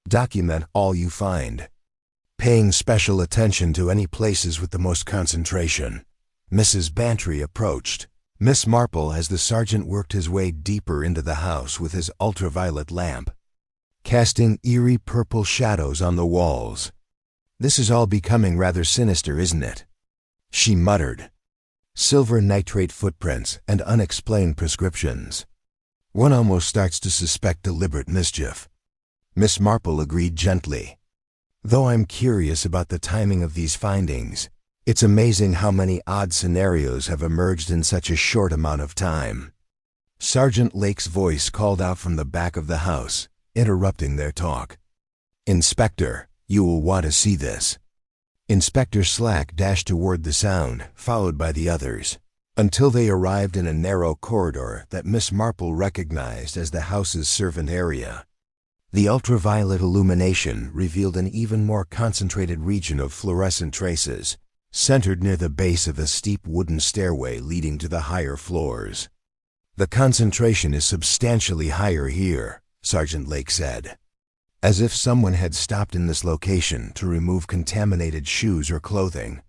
Document all you find, paying special attention to any places with the most concentration." Mrs. Bantry approached Miss Marple as the sergeant worked his way deeper into the house with his ultraviolet lamp, casting eerie purple shadows on the walls. "This is all becoming rather sinister, isn't it?" she muttered. "Silver nitrate footprints and unexplained prescriptions. One almost starts to suspect deliberate mischief." Miss Marple agreed gently. "Though I'm curious about the timing of these findings, it's amazing how many odd scenarios have emerged in such a short amount of time." Sergeant Lake's voice called out from the back of the house, interrupting their talk. "Inspector, you will want to see this." Inspector Slack dashed toward the sound, followed by the others, until they arrived in a narrow corridor that Miss Marple recognized as the house's servant area. The ultraviolet illumination revealed an even more concentrated region of fluorescent traces, centered near the base of a steep wooden stairway leading to the higher floors. "The concentration is substantially higher here," Sergeant Lake said. As if someone had stopped in this location to remove contaminated shoes or clothing,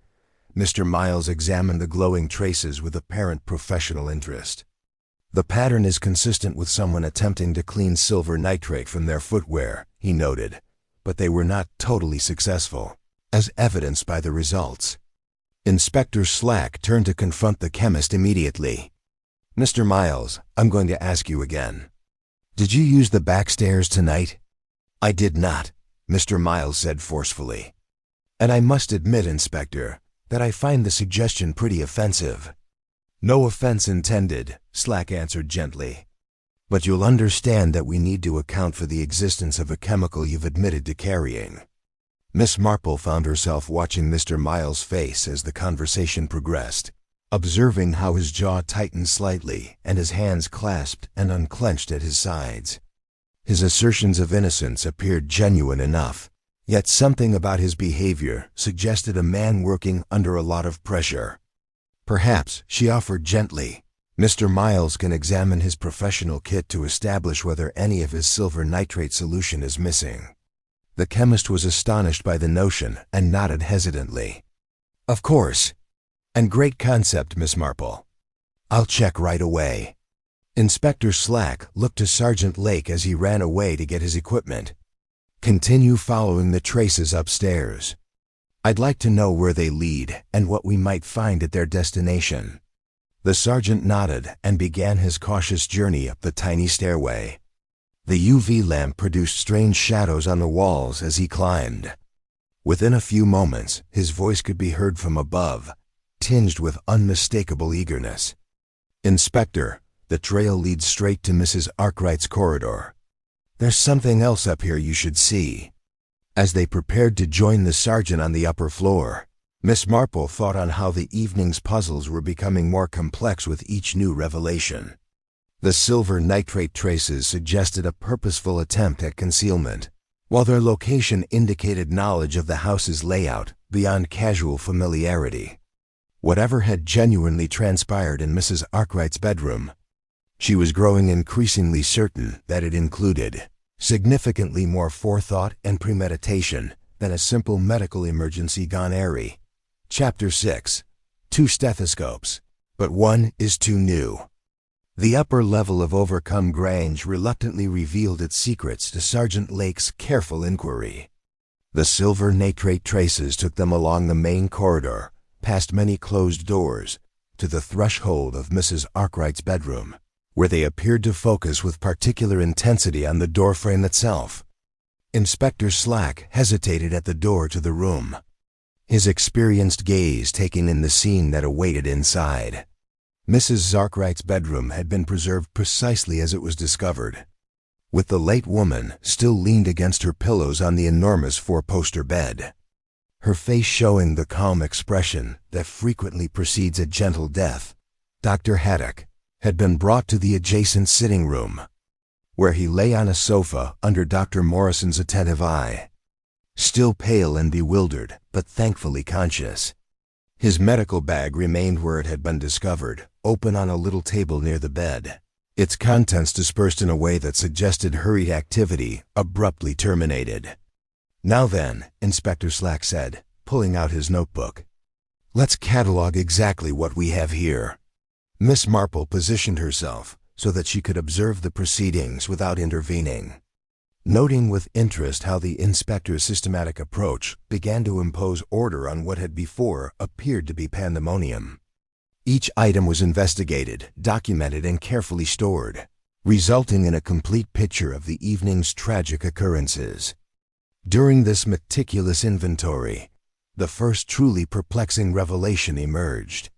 Mr. Miles examined the glowing traces with apparent professional interest. "The pattern is consistent with someone attempting to clean silver nitrate from their footwear," he noted, "but they were not totally successful, as evidenced by the results." Inspector Slack turned to confront the chemist immediately. "Mr. Miles, I'm going to ask you again. Did you use the back stairs tonight?" "I did not," Mr. Miles said forcefully. "And I must admit, Inspector, that I find the suggestion pretty offensive." "No offense intended," Slack answered gently. "But you'll understand that we need to account for the existence of a chemical you've admitted to carrying." Miss Marple found herself watching Mr. Miles' face as the conversation progressed, observing how his jaw tightened slightly and his hands clasped and unclenched at his sides. His assertions of innocence appeared genuine enough, Yet something about his behavior suggested a man working under a lot of pressure. Perhaps, she offered gently, Mr. Miles can examine his professional kit to establish whether any of his silver nitrate solution is missing. The chemist was astonished by the notion and nodded hesitantly. Of course. And great concept, Miss Marple. I'll check right away. Inspector Slack looked to Sergeant Lake as he ran away to get his equipment. Continue following the traces upstairs. I'd like to know where they lead and what we might find at their destination. The sergeant nodded and began his cautious journey up the tiny stairway. The UV lamp produced strange shadows on the walls as he climbed. Within a few moments, his voice could be heard from above, tinged with unmistakable eagerness. Inspector, the trail leads straight to Mrs. Arkwright's corridor. There's something else up here you should see. As they prepared to join the sergeant on the upper floor, Miss Marple thought on how the evening's puzzles were becoming more complex with each new revelation. The silver nitrate traces suggested a purposeful attempt at concealment, while their location indicated knowledge of the house's layout beyond casual familiarity. Whatever had genuinely transpired in Mrs. Arkwright's bedroom, she was growing increasingly certain that it included significantly more forethought and premeditation than a simple medical emergency gone airy. Chapter 6. 2 stethoscopes, but one is too new. The upper level of Overcome Grange reluctantly revealed its secrets to Sergeant Lake's careful inquiry. The silver nitrate traces took them along the main corridor, past many closed doors, to the threshold of Mrs. Arkwright's bedroom, where they appeared to focus with particular intensity on the doorframe itself. Inspector Slack hesitated at the door to the room, his experienced gaze taking in the scene that awaited inside. Mrs. Arkwright's bedroom had been preserved precisely as it was discovered, with the late woman still leaned against her pillows on the enormous four-poster bed, her face showing the calm expression that frequently precedes a gentle death. Dr. Haydock had been brought to the adjacent sitting room, where he lay on a sofa under Dr. Morrison's attentive eye, still pale and bewildered, but thankfully conscious. His medical bag remained where it had been discovered, open on a little table near the bed, its contents dispersed in a way that suggested hurried activity abruptly terminated. Now then, Inspector Slack said, pulling out his notebook. Let's catalog exactly what we have here. Miss Marple positioned herself so that she could observe the proceedings without intervening, noting with interest how the inspector's systematic approach began to impose order on what had before appeared to be pandemonium. Each item was investigated, documented, and carefully stored, resulting in a complete picture of the evening's tragic occurrences. During this meticulous inventory, the first truly perplexing revelation emerged.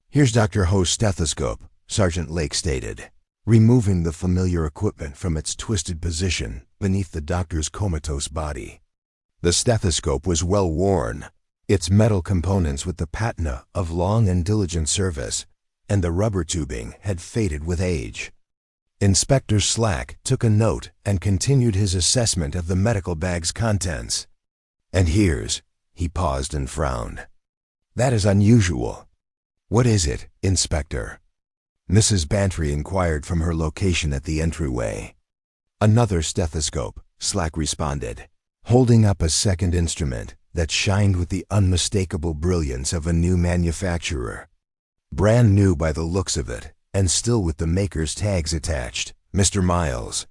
Here's Dr. Ho's stethoscope, Sergeant Lake stated, removing the familiar equipment from its twisted position beneath the doctor's comatose body. The stethoscope was well worn, its metal components with the patina of long and diligent service, and the rubber tubing had faded with age. Inspector Slack took a note and continued his assessment of the medical bag's contents. And here's, he paused and frowned. That is unusual. What is it, Inspector? Mrs. Bantry inquired from her location at the entryway. Another stethoscope, Slack responded, holding up a second instrument that shined with the unmistakable brilliance of a new manufacturer. Brand new by the looks of it, and still with the maker's tags attached. Mr. Miles,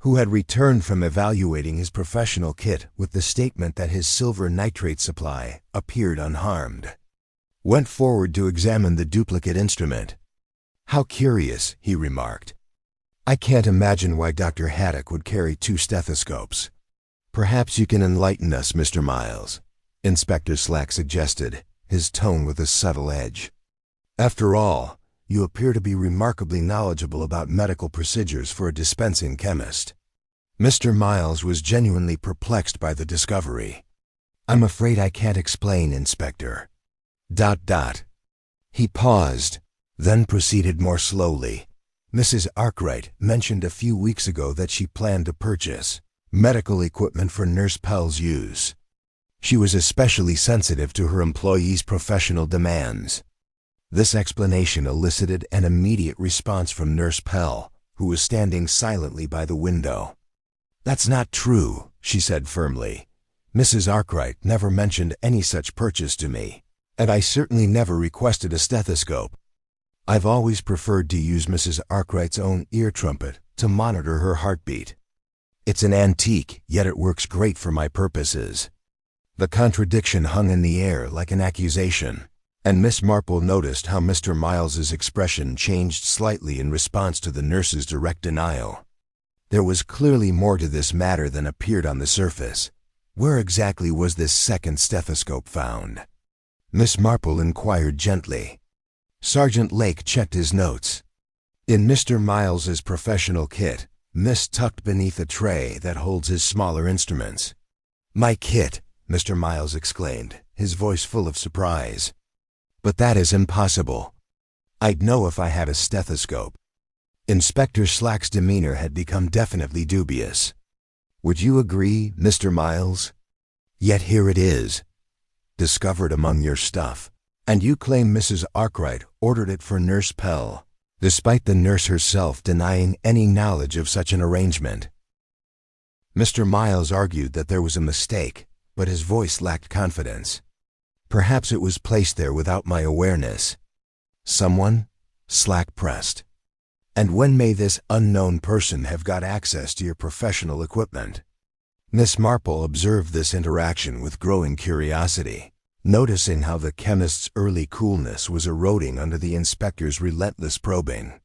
who had returned from evaluating his professional kit with the statement that his silver nitrate supply appeared unharmed, went forward to examine the duplicate instrument. How curious, he remarked. I can't imagine why Dr. Haydock would carry 2 stethoscopes. Perhaps you can enlighten us, Mr. Miles, Inspector Slack suggested, his tone with a subtle edge. After all, you appear to be remarkably knowledgeable about medical procedures for a dispensing chemist. Mr. Miles was genuinely perplexed by the discovery. I'm afraid I can't explain, Inspector. ... He paused, then proceeded more slowly. Mrs. Arkwright mentioned a few weeks ago that she planned to purchase medical equipment for Nurse Pell's use. She was especially sensitive to her employees' professional demands. This explanation elicited an immediate response from Nurse Pell, who was standing silently by the window. "That's not true," she said firmly. "Mrs. Arkwright never mentioned any such purchase to me, and I certainly never requested a stethoscope. I've always preferred to use Mrs. Arkwright's own ear trumpet to monitor her heartbeat. It's an antique, yet it works great for my purposes." The contradiction hung in the air like an accusation, and Miss Marple noticed how Mr. Miles's expression changed slightly in response to the nurse's direct denial. There was clearly more to this matter than appeared on the surface. Where exactly was this second stethoscope found? Miss Marple inquired gently. Sergeant Lake checked his notes. "In Mr. Miles's professional kit, tucked beneath a tray that holds his smaller instruments." "My kit!" Mr. Miles exclaimed, his voice full of surprise. "But that is impossible. I'd know if I had a stethoscope." Inspector Slack's demeanor had become definitely dubious. "Would you agree, Mr. Miles? Yet here it is, discovered among your stuff, and you claim Mrs. Arkwright ordered it for Nurse Pell, despite the nurse herself denying any knowledge of such an arrangement." Mr. Miles argued that there was a mistake, but his voice lacked confidence. "Perhaps it was placed there without my awareness." "Someone?" Slack pressed. "And when may this unknown person have got access to your professional equipment?" Miss Marple observed this interaction with growing curiosity, noticing how the chemist's early coolness was eroding under the inspector's relentless probing.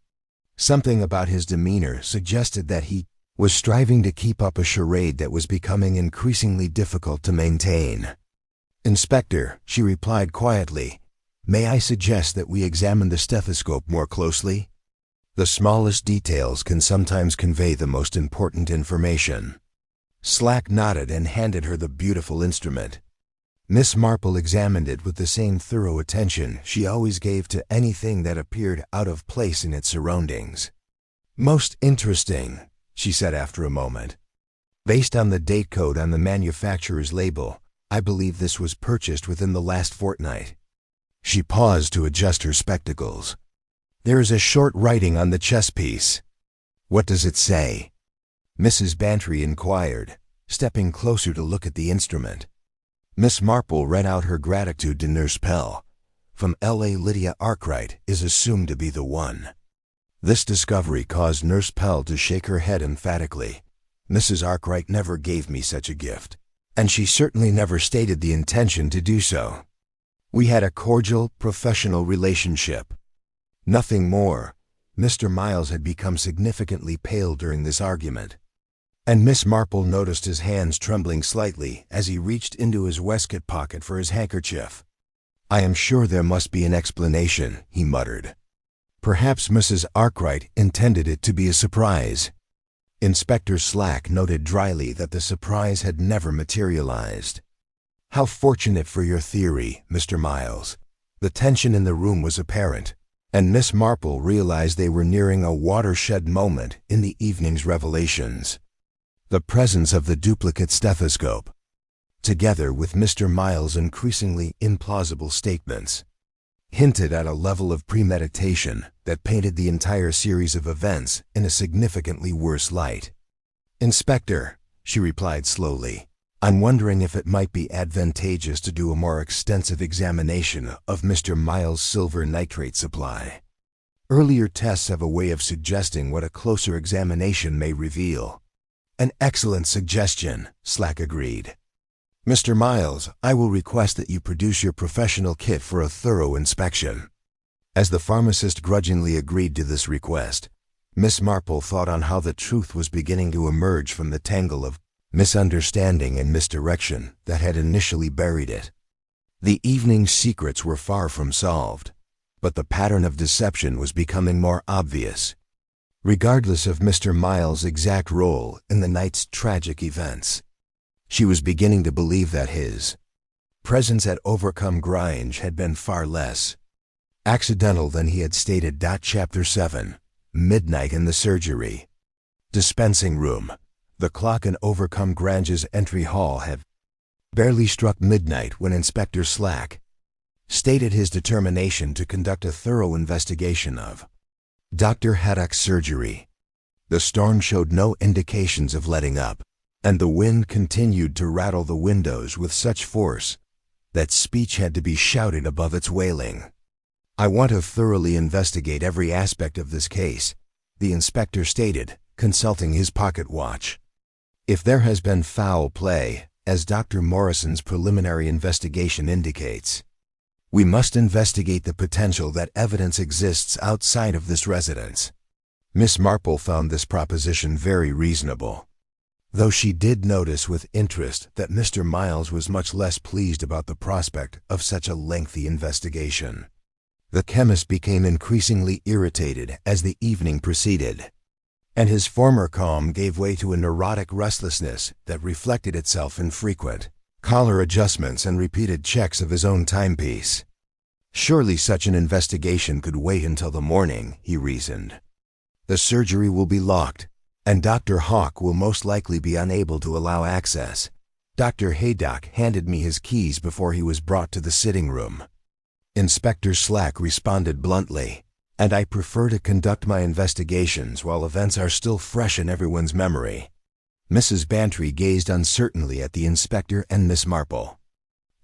Something about his demeanor suggested that he was striving to keep up a charade that was becoming increasingly difficult to maintain. "Inspector," she replied quietly, "may I suggest that we examine the stethoscope more closely? The smallest details can sometimes convey the most important information." Slack nodded and handed her the beautiful instrument. Miss Marple examined it with the same thorough attention she always gave to anything that appeared out of place in its surroundings. "Most interesting," she said after a moment. "Based on the date code on the manufacturer's label, I believe this was purchased within the last fortnight." She paused to adjust her spectacles. "There is a short writing on the chess piece." "What does it say?" Mrs. Bantry inquired, stepping closer to look at the instrument. Miss Marple read out her gratitude to Nurse Pell. "From L.A. Lydia Arkwright is assumed to be the one." This discovery caused Nurse Pell to shake her head emphatically. "Mrs. Arkwright never gave me such a gift, and she certainly never stated the intention to do so. We had a cordial, professional relationship. Nothing more." Mr. Miles had become significantly pale during this argument, and Miss Marple noticed his hands trembling slightly as he reached into his waistcoat pocket for his handkerchief. "I am sure there must be an explanation," he muttered. "Perhaps Mrs. Arkwright intended it to be a surprise." Inspector Slack noted dryly that the surprise had never materialized. "How fortunate for your theory, Mr. Miles." The tension in the room was apparent, and Miss Marple realized they were nearing a watershed moment in the evening's revelations. The presence of the duplicate stethoscope, together with Mr. Miles' increasingly implausible statements, hinted at a level of premeditation that painted the entire series of events in a significantly worse light. "Inspector," she replied slowly, "I'm wondering if it might be advantageous to do a more extensive examination of Mr. Miles' silver nitrate supply. Earlier tests have a way of suggesting what a closer examination may reveal." "An excellent suggestion," Slack agreed. "Mr. Miles, I will request that you produce your professional kit for a thorough inspection." As the pharmacist grudgingly agreed to this request, Miss Marple thought on how the truth was beginning to emerge from the tangle of misunderstanding and misdirection that had initially buried it. The evening's secrets were far from solved, but the pattern of deception was becoming more obvious. Regardless of Mr. Miles' exact role in the night's tragic events, she was beginning to believe that his presence at Overcome Grange had been far less accidental than he had stated. Chapter 7. Midnight in the Surgery. Dispensing Room. The clock in Overcome Grange's entry hall had barely struck midnight when Inspector Slack stated his determination to conduct a thorough investigation of Dr. Haydock's surgery. The storm showed no indications of letting up, and the wind continued to rattle the windows with such force that speech had to be shouted above its wailing. "I want to thoroughly investigate every aspect of this case," the inspector stated, consulting his pocket watch. "If there has been foul play, as Dr. Morrison's preliminary investigation indicates, we must investigate the potential that evidence exists outside of this residence." Miss Marple found this proposition very reasonable, though she did notice with interest that Mr. Miles was much less pleased about the prospect of such a lengthy investigation. The chemist became increasingly irritated as the evening proceeded, and his former calm gave way to a neurotic restlessness that reflected itself in frequent collar adjustments and repeated checks of his own timepiece. Surely such an investigation could wait until the morning, he reasoned. The surgery will be locked, and Dr. Hawk will most likely be unable to allow access. Dr. Haydock handed me his keys before he was brought to the sitting room. Inspector Slack responded bluntly, "And I prefer to conduct my investigations while events are still fresh in everyone's memory." Mrs. Bantry gazed uncertainly at the inspector and Miss Marple.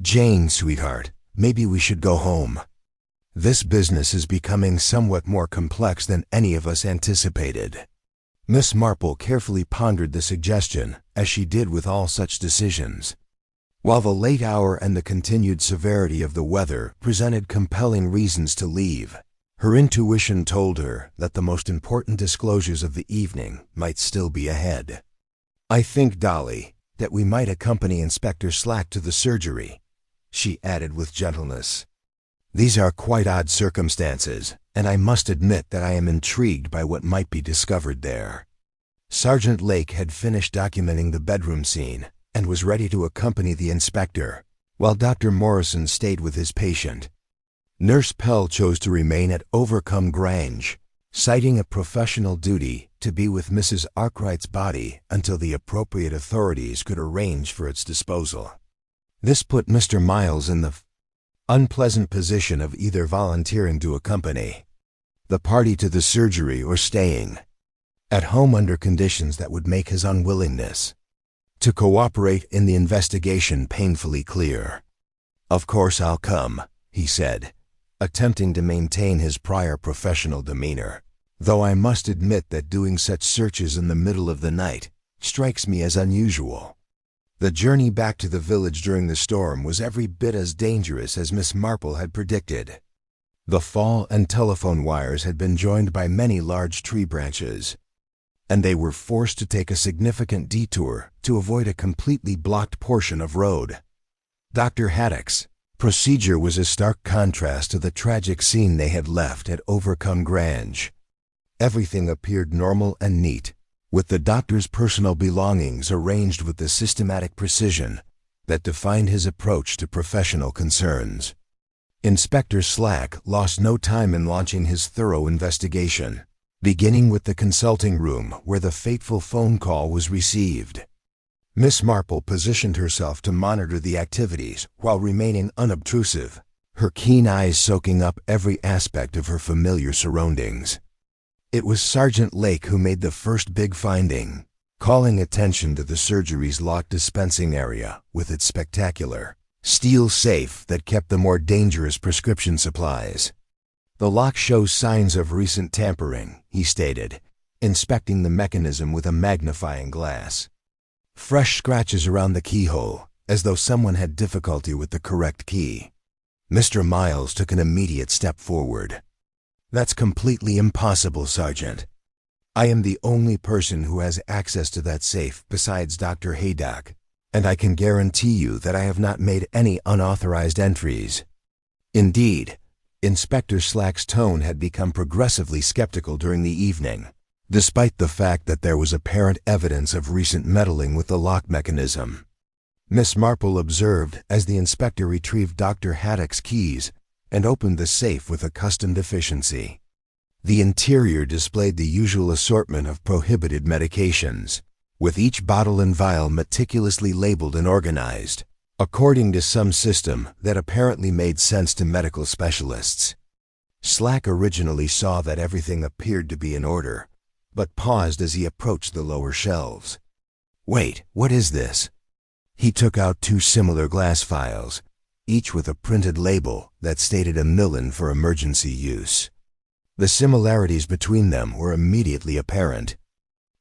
"Jane, sweetheart, maybe we should go home. This business is becoming somewhat more complex than any of us anticipated." Miss Marple carefully pondered the suggestion, as she did with all such decisions. While the late hour and the continued severity of the weather presented compelling reasons to leave, her intuition told her that the most important disclosures of the evening might still be ahead. "I think, Dolly, that we might accompany Inspector Slack to the surgery," she added with gentleness. "These are quite odd circumstances, and I must admit that I am intrigued by what might be discovered there." Sergeant Lake had finished documenting the bedroom scene and was ready to accompany the inspector, while Dr. Morrison stayed with his patient. Nurse Pell chose to remain at Overcome Grange, citing a professional duty to be with Mrs. Arkwright's body until the appropriate authorities could arrange for its disposal. This put Mr. Miles in the unpleasant position of either volunteering to accompany the party to the surgery or staying at home under conditions that would make his unwillingness to cooperate in the investigation painfully clear. "Of course I'll come," he said, attempting to maintain his prior professional demeanor, "though I must admit that doing such searches in the middle of the night strikes me as unusual." The journey back to the village during the storm was every bit as dangerous as Miss Marple had predicted. The fall and telephone wires had been joined by many large tree branches, and they were forced to take a significant detour to avoid a completely blocked portion of road. Dr. Haydock's procedure was a stark contrast to the tragic scene they had left at Overcome Grange. Everything appeared normal and neat, with the doctor's personal belongings arranged with the systematic precision that defined his approach to professional concerns. Inspector Slack lost no time in launching his thorough investigation, beginning with the consulting room where the fateful phone call was received. Miss Marple positioned herself to monitor the activities while remaining unobtrusive, her keen eyes soaking up every aspect of her familiar surroundings. It was Sergeant Lake who made the first big finding, calling attention to the surgery's locked dispensing area with its spectacular steel safe that kept the more dangerous prescription supplies. "The lock shows signs of recent tampering," he stated, inspecting the mechanism with a magnifying glass. "Fresh scratches around the keyhole, as though someone had difficulty with the correct key." Mr. Miles took an immediate step forward. "That's completely impossible, Sergeant. I am the only person who has access to that safe besides Dr. Haydock, and I can guarantee you that I have not made any unauthorized entries." Indeed, Inspector Slack's tone had become progressively skeptical during the evening, despite the fact that there was apparent evidence of recent meddling with the lock mechanism. Miss Marple observed as the inspector retrieved Dr. Haydock's keys and opened the safe with accustomed efficiency. The interior displayed the usual assortment of prohibited medications, with each bottle and vial meticulously labeled and organized, according to some system that apparently made sense to medical specialists. Slack originally saw that everything appeared to be in order, but paused as he approached the lower shelves. "Wait, what is this?" He took out two similar glass vials, each with a printed label that stated a million for emergency use. The similarities between them were immediately apparent.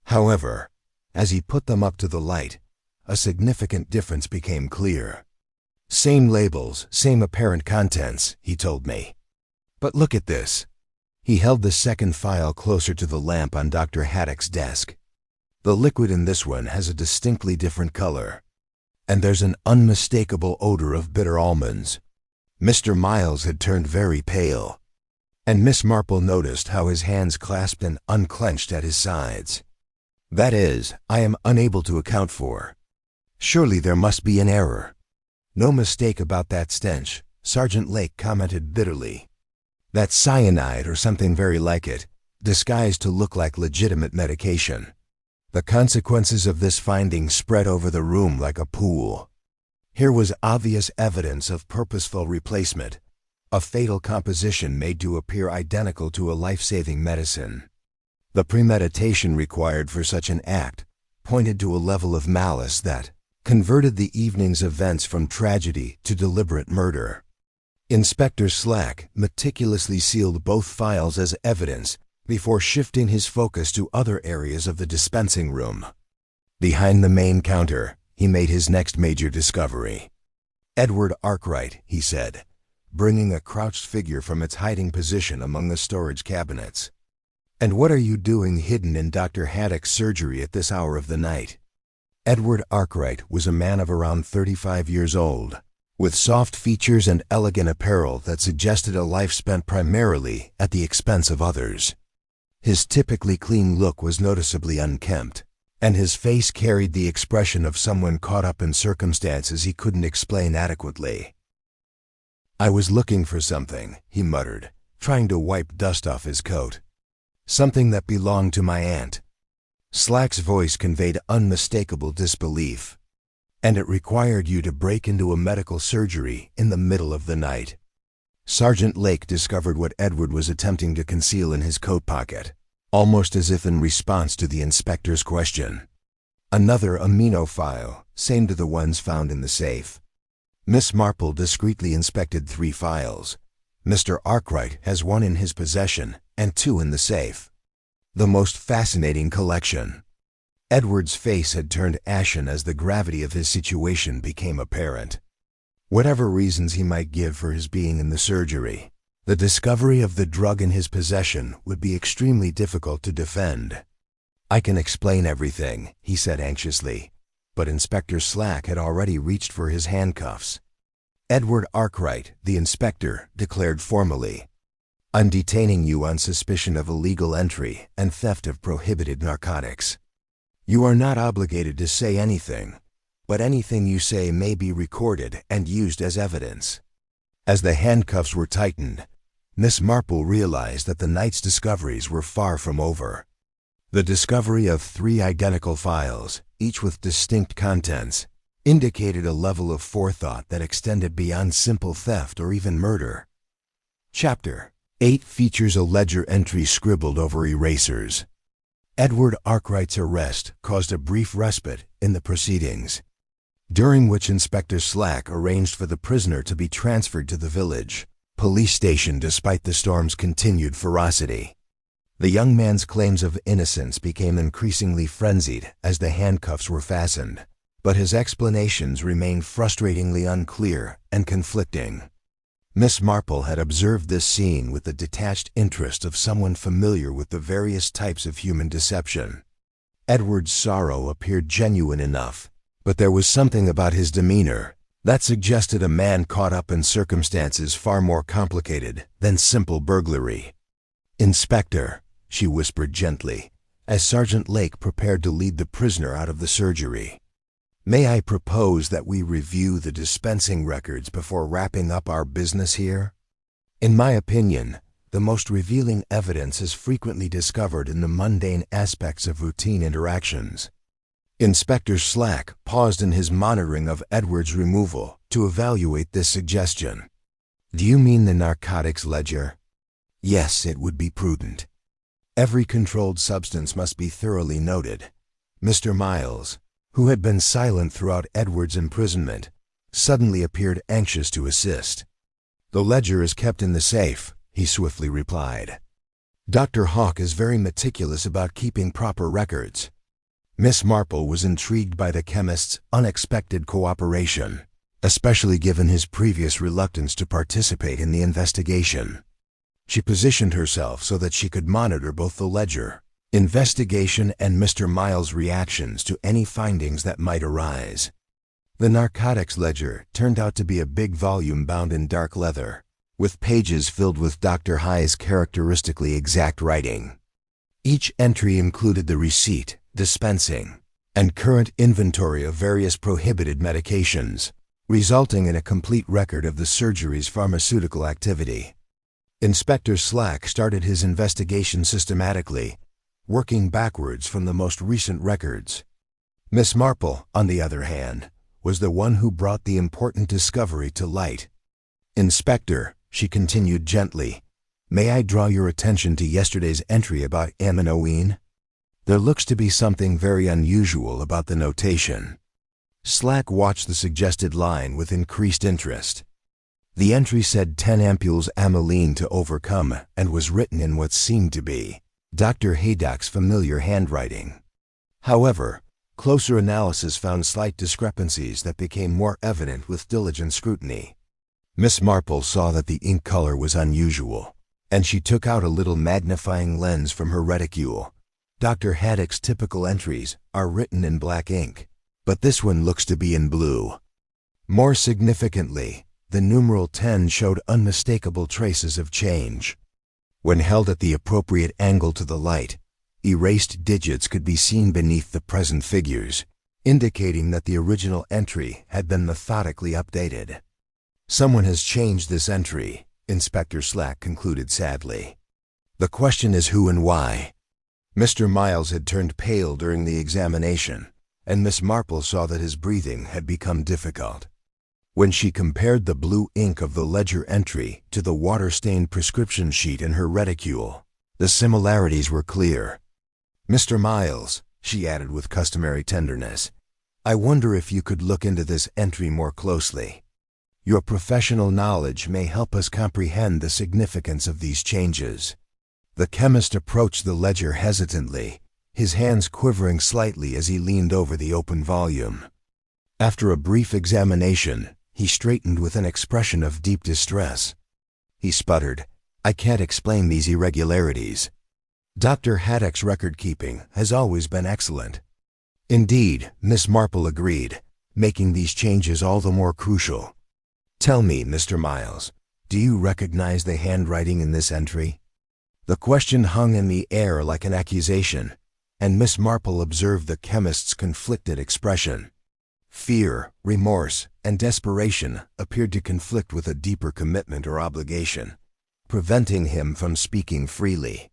However, as he put them up to the light, a significant difference became clear. "Same labels, same apparent contents," he told me. "But look at this." He held the second vial closer to the lamp on Dr. Haydock's desk. "The liquid in this one has a distinctly different color, and there's an unmistakable odor of bitter almonds." Mr. Miles had turned very pale, and Miss Marple noticed how his hands clasped and unclenched at his sides. "That is, I am unable to account for. Surely there must be an error." "No mistake about that stench," Sergeant Lake commented bitterly. "That's cyanide or something very like it, disguised to look like legitimate medication." The consequences of this finding spread over the room like a pool. Here was obvious evidence of purposeful replacement, a fatal composition made to appear identical to a life-saving medicine. The premeditation required for such an act pointed to a level of malice that converted the evening's events from tragedy to deliberate murder. Inspector Slack meticulously sealed both files as evidence before shifting his focus to other areas of the dispensing room. Behind the main counter, he made his next major discovery. "Edward Arkwright," he said, bringing a crouched figure from its hiding position among the storage cabinets. "And what are you doing hidden in Dr. Haydock's surgery at this hour of the night?" Edward Arkwright was a man of around 35 years old, with soft features and elegant apparel that suggested a life spent primarily at the expense of others. His typically clean look was noticeably unkempt, and his face carried the expression of someone caught up in circumstances he couldn't explain adequately. "I was looking for something," he muttered, trying to wipe dust off his coat. "Something that belonged to my aunt." Slack's voice conveyed unmistakable disbelief. "And it required you to break into a medical surgery in the middle of the night." Sergeant Lake discovered what Edward was attempting to conceal in his coat pocket, almost as if in response to the inspector's question. "Another amino file, same to the ones found in the safe." Miss Marple discreetly inspected 3 files. "Mr. Arkwright has 1 in his possession and 2 in the safe. The most fascinating collection." Edward's face had turned ashen as the gravity of his situation became apparent. Whatever reasons he might give for his being in the surgery, the discovery of the drug in his possession would be extremely difficult to defend. "I can explain everything," he said anxiously, but Inspector Slack had already reached for his handcuffs. "Edward Arkwright, the inspector, declared formally, I'm detaining you on suspicion of illegal entry and theft of prohibited narcotics. You are not obligated to say anything, but anything you say may be recorded and used as evidence." As the handcuffs were tightened, Miss Marple realized that the night's discoveries were far from over. The discovery of 3 identical files, each with distinct contents, indicated a level of forethought that extended beyond simple theft or even murder. Chapter 8 features a ledger entry scribbled over erasers. Edward Arkwright's arrest caused a brief respite in the proceedings, during which Inspector Slack arranged for the prisoner to be transferred to the village police station despite the storm's continued ferocity. The young man's claims of innocence became increasingly frenzied as the handcuffs were fastened, but his explanations remained frustratingly unclear and conflicting. Miss Marple had observed this scene with the detached interest of someone familiar with the various types of human deception. Edward's sorrow appeared genuine enough, but there was something about his demeanor that suggested a man caught up in circumstances far more complicated than simple burglary. "Inspector," she whispered gently, as Sergeant Lake prepared to lead the prisoner out of the surgery, "may I propose that we review the dispensing records before wrapping up our business here? In my opinion, the most revealing evidence is frequently discovered in the mundane aspects of routine interactions." Inspector Slack paused in his monitoring of Edward's removal to evaluate this suggestion. "Do you mean the narcotics ledger?" "Yes, it would be prudent. Every controlled substance must be thoroughly noted." Mr. Miles, who had been silent throughout Edward's imprisonment, suddenly appeared anxious to assist. "The ledger is kept in the safe," he swiftly replied. "Dr. Hawk is very meticulous about keeping proper records." Miss Marple was intrigued by the chemist's unexpected cooperation, especially given his previous reluctance to participate in the investigation. She positioned herself so that she could monitor both the ledger, investigation, and Mr. Miles' reactions to any findings that might arise. The narcotics ledger turned out to be a big volume bound in dark leather, with pages filled with Dr. High's characteristically exact writing. Each entry included the receipt, dispensing, and current inventory of various prohibited medications, resulting in a complete record of the surgery's pharmaceutical activity. Inspector Slack started his investigation systematically, working backwards from the most recent records. Miss Marple, on the other hand, was the one who brought the important discovery to light. "Inspector," she continued gently, "may I draw your attention to yesterday's entry about aminoine? There looks to be something very unusual about the notation." Slack watched the suggested line with increased interest. The entry said 10 ampules amyline to overcome and was written in what seemed to be Dr. Haydock's familiar handwriting. However, closer analysis found slight discrepancies that became more evident with diligent scrutiny. Miss Marple saw that the ink color was unusual, and she took out a little magnifying lens from her reticule. "Dr. Haddock's typical entries are written in black ink, but this one looks to be in blue." More significantly, the numeral 10 showed unmistakable traces of change. When held at the appropriate angle to the light, erased digits could be seen beneath the present figures, indicating that the original entry had been methodically updated. "Someone has changed this entry," Inspector Slack concluded sadly. "The question is who and why." Mr. Miles had turned pale during the examination, and Miss Marple saw that his breathing had become difficult. When she compared the blue ink of the ledger entry to the water-stained prescription sheet in her reticule, the similarities were clear. "Mr. Miles," she added with customary tenderness, "I wonder if you could look into this entry more closely. Your professional knowledge may help us comprehend the significance of these changes." The chemist approached the ledger hesitantly, his hands quivering slightly as he leaned over the open volume. After a brief examination, he straightened with an expression of deep distress. He sputtered, "I can't explain these irregularities. Dr. Haddock's record-keeping has always been excellent." "Indeed," Miss Marple agreed, making these changes all the more crucial. "Tell me, Mr. Miles, do you recognize the handwriting in this entry?" The question hung in the air like an accusation, and Miss Marple observed the chemist's conflicted expression. Fear, remorse, and desperation appeared to conflict with a deeper commitment or obligation, preventing him from speaking freely.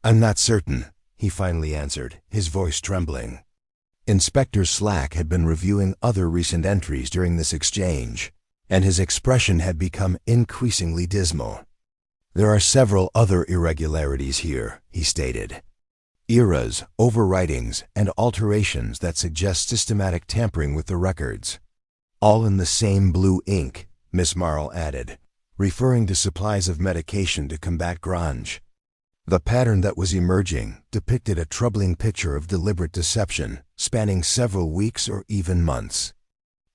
"I'm not certain," he finally answered, his voice trembling. Inspector Slack had been reviewing other recent entries during this exchange, and his expression had become increasingly dismal. "There are several other irregularities here," he stated. "Eras, overwritings, and alterations that suggest systematic tampering with the records. All in the same blue ink," Miss Marple added, referring to supplies of medication to combat grunge. The pattern that was emerging depicted a troubling picture of deliberate deception, spanning several weeks or even months.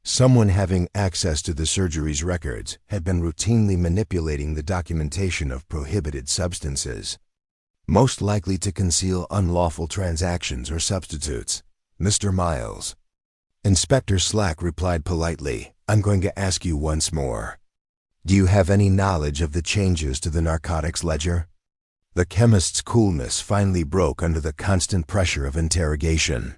Someone having access to the surgery's records had been routinely manipulating the documentation of prohibited substances, most likely to conceal unlawful transactions or substitutes. "Mr. Miles." Inspector Slack replied politely, "I'm going to ask you once more. Do you have any knowledge of the changes to the narcotics ledger?" The chemist's coolness finally broke under the constant pressure of interrogation.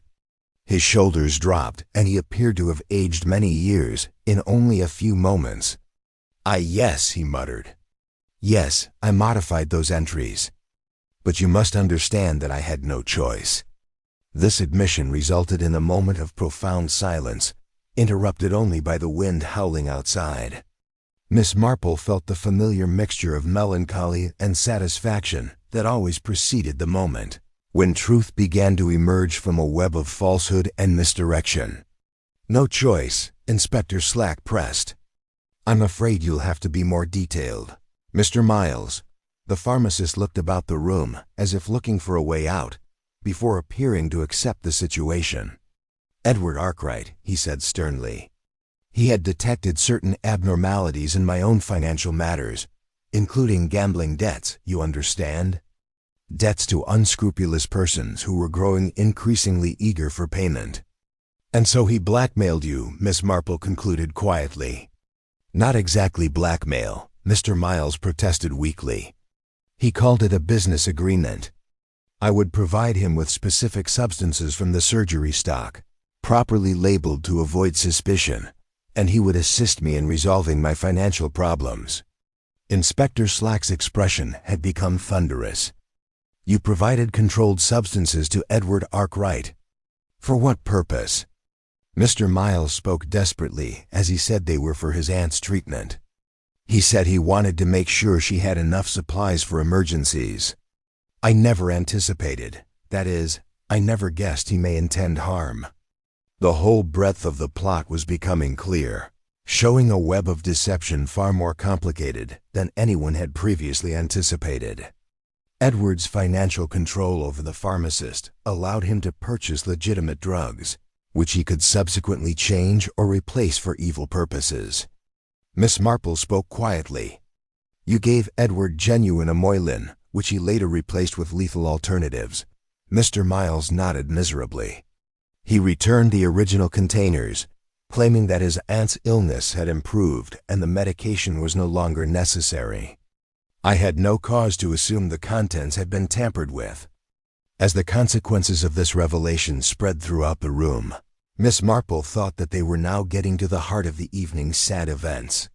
His shoulders dropped, and he appeared to have aged many years in only a few moments. Yes," he muttered. "Yes, I modified those entries. But you must understand that I had no choice. This admission resulted in a moment of profound silence, interrupted only by the wind howling outside. Miss Marple felt the familiar mixture of melancholy and satisfaction that always preceded the moment, when truth began to emerge from a web of falsehood and misdirection. "No choice," Inspector Slack pressed. "I'm afraid you'll have to be more detailed. Mr. Miles." The pharmacist looked about the room, as if looking for a way out, before appearing to accept the situation. "Edward Arkwright," he said sternly. "He had detected certain abnormalities in my own financial matters, including gambling debts, you understand? Debts to unscrupulous persons who were growing increasingly eager for payment. And so he blackmailed you," Miss Marple concluded quietly. "Not exactly blackmail," Mr. Miles protested weakly. "He called it a business agreement. I would provide him with specific substances from the surgery stock, properly labeled to avoid suspicion, and he would assist me in resolving my financial problems." Inspector Slack's expression had become thunderous. "You provided controlled substances to Edward Arkwright. For what purpose?" Mr. Miles spoke desperately as he said they were for his aunt's treatment. He said he wanted to make sure she had enough supplies for emergencies. "I never anticipated, that is, I never guessed he may intend harm." The whole breadth of the plot was becoming clear, showing a web of deception far more complicated than anyone had previously anticipated. Edward's financial control over the pharmacist allowed him to purchase legitimate drugs, which he could subsequently change or replace for evil purposes. Miss Marple spoke quietly. "You gave Edward genuine amoylin, which he later replaced with lethal alternatives." Mr. Miles nodded miserably. "He returned the original containers, claiming that his aunt's illness had improved and the medication was no longer necessary. I had no cause to assume the contents had been tampered with." As the consequences of this revelation spread throughout the room, Miss Marple thought that they were now getting to the heart of the evening's sad events.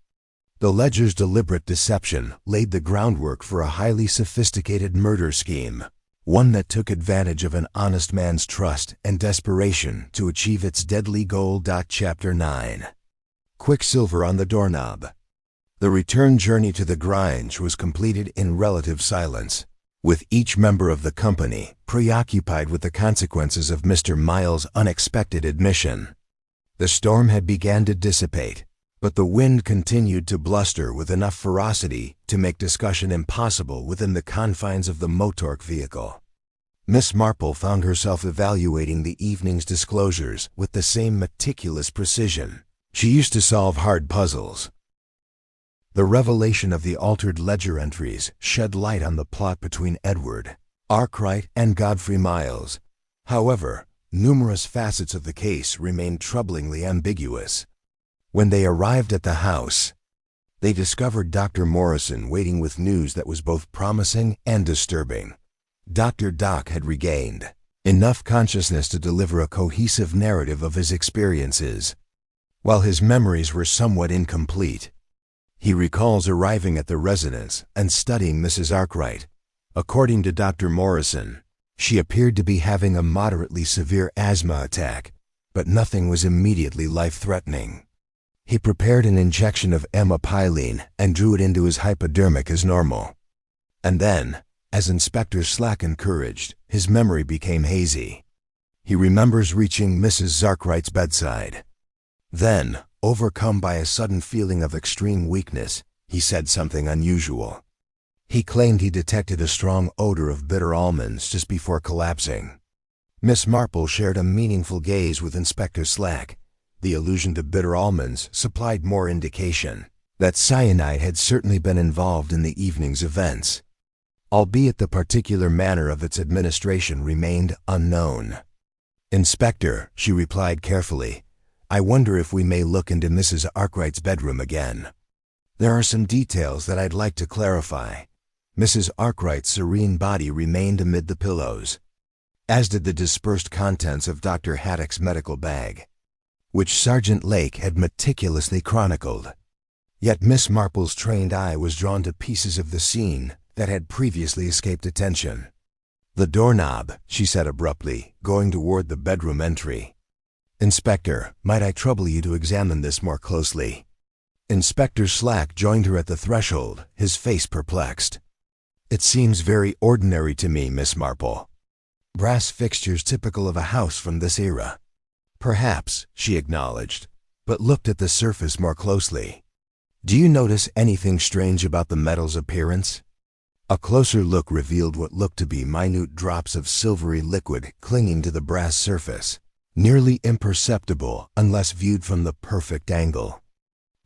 The ledger's deliberate deception laid the groundwork for a highly sophisticated murder scheme, one that took advantage of an honest man's trust and desperation to achieve its deadly goal. Chapter 9. Quicksilver on the doorknob. The return journey to the Grange was completed in relative silence, with each member of the company preoccupied with the consequences of Mr. Miles' unexpected admission. The storm had begun to dissipate, but the wind continued to bluster with enough ferocity to make discussion impossible within the confines of the motorc vehicle. Miss Marple found herself evaluating the evening's disclosures with the same meticulous precision she used to solve hard puzzles. The revelation of the altered ledger entries shed light on the plot between Edward Arkwright and Godfrey Miles. However, numerous facets of the case remained troublingly ambiguous. When they arrived at the house, they discovered Dr. Morrison waiting with news that was both promising and disturbing. Dr. Doc had regained enough consciousness to deliver a cohesive narrative of his experiences. While his memories were somewhat incomplete, he recalls arriving at the residence and studying Mrs. Arkwright. According to Dr. Morrison, she appeared to be having a moderately severe asthma attack, but nothing was immediately life-threatening. He prepared an injection of amipiline and drew it into his hypodermic as normal. And then, as Inspector Slack encouraged, his memory became hazy. He remembers reaching Mrs. Arkwright's bedside. Then, overcome by a sudden feeling of extreme weakness, he said something unusual. He claimed he detected a strong odor of bitter almonds just before collapsing. Miss Marple shared a meaningful gaze with Inspector Slack. The allusion to bitter almonds supplied more indication that cyanide had certainly been involved in the evening's events, albeit the particular manner of its administration remained unknown. "Inspector," she replied carefully, "I wonder if we may look into Mrs. Arkwright's bedroom again. There are some details that I'd like to clarify." Mrs. Arkwright's serene body remained amid the pillows, as did the dispersed contents of Dr. Haydock's medical bag, which Sergeant Lake had meticulously chronicled. Yet Miss Marple's trained eye was drawn to pieces of the scene that had previously escaped attention. "The doorknob," she said abruptly, going toward the bedroom entry. "Inspector, might I trouble you to examine this more closely?" Inspector Slack joined her at the threshold, his face perplexed. "It seems very ordinary to me, Miss Marple. Brass fixtures typical of a house from this era." "Perhaps," she acknowledged, but looked at the surface more closely. "Do you notice anything strange about the metal's appearance?" A closer look revealed what looked to be minute drops of silvery liquid clinging to the brass surface, nearly imperceptible unless viewed from the perfect angle.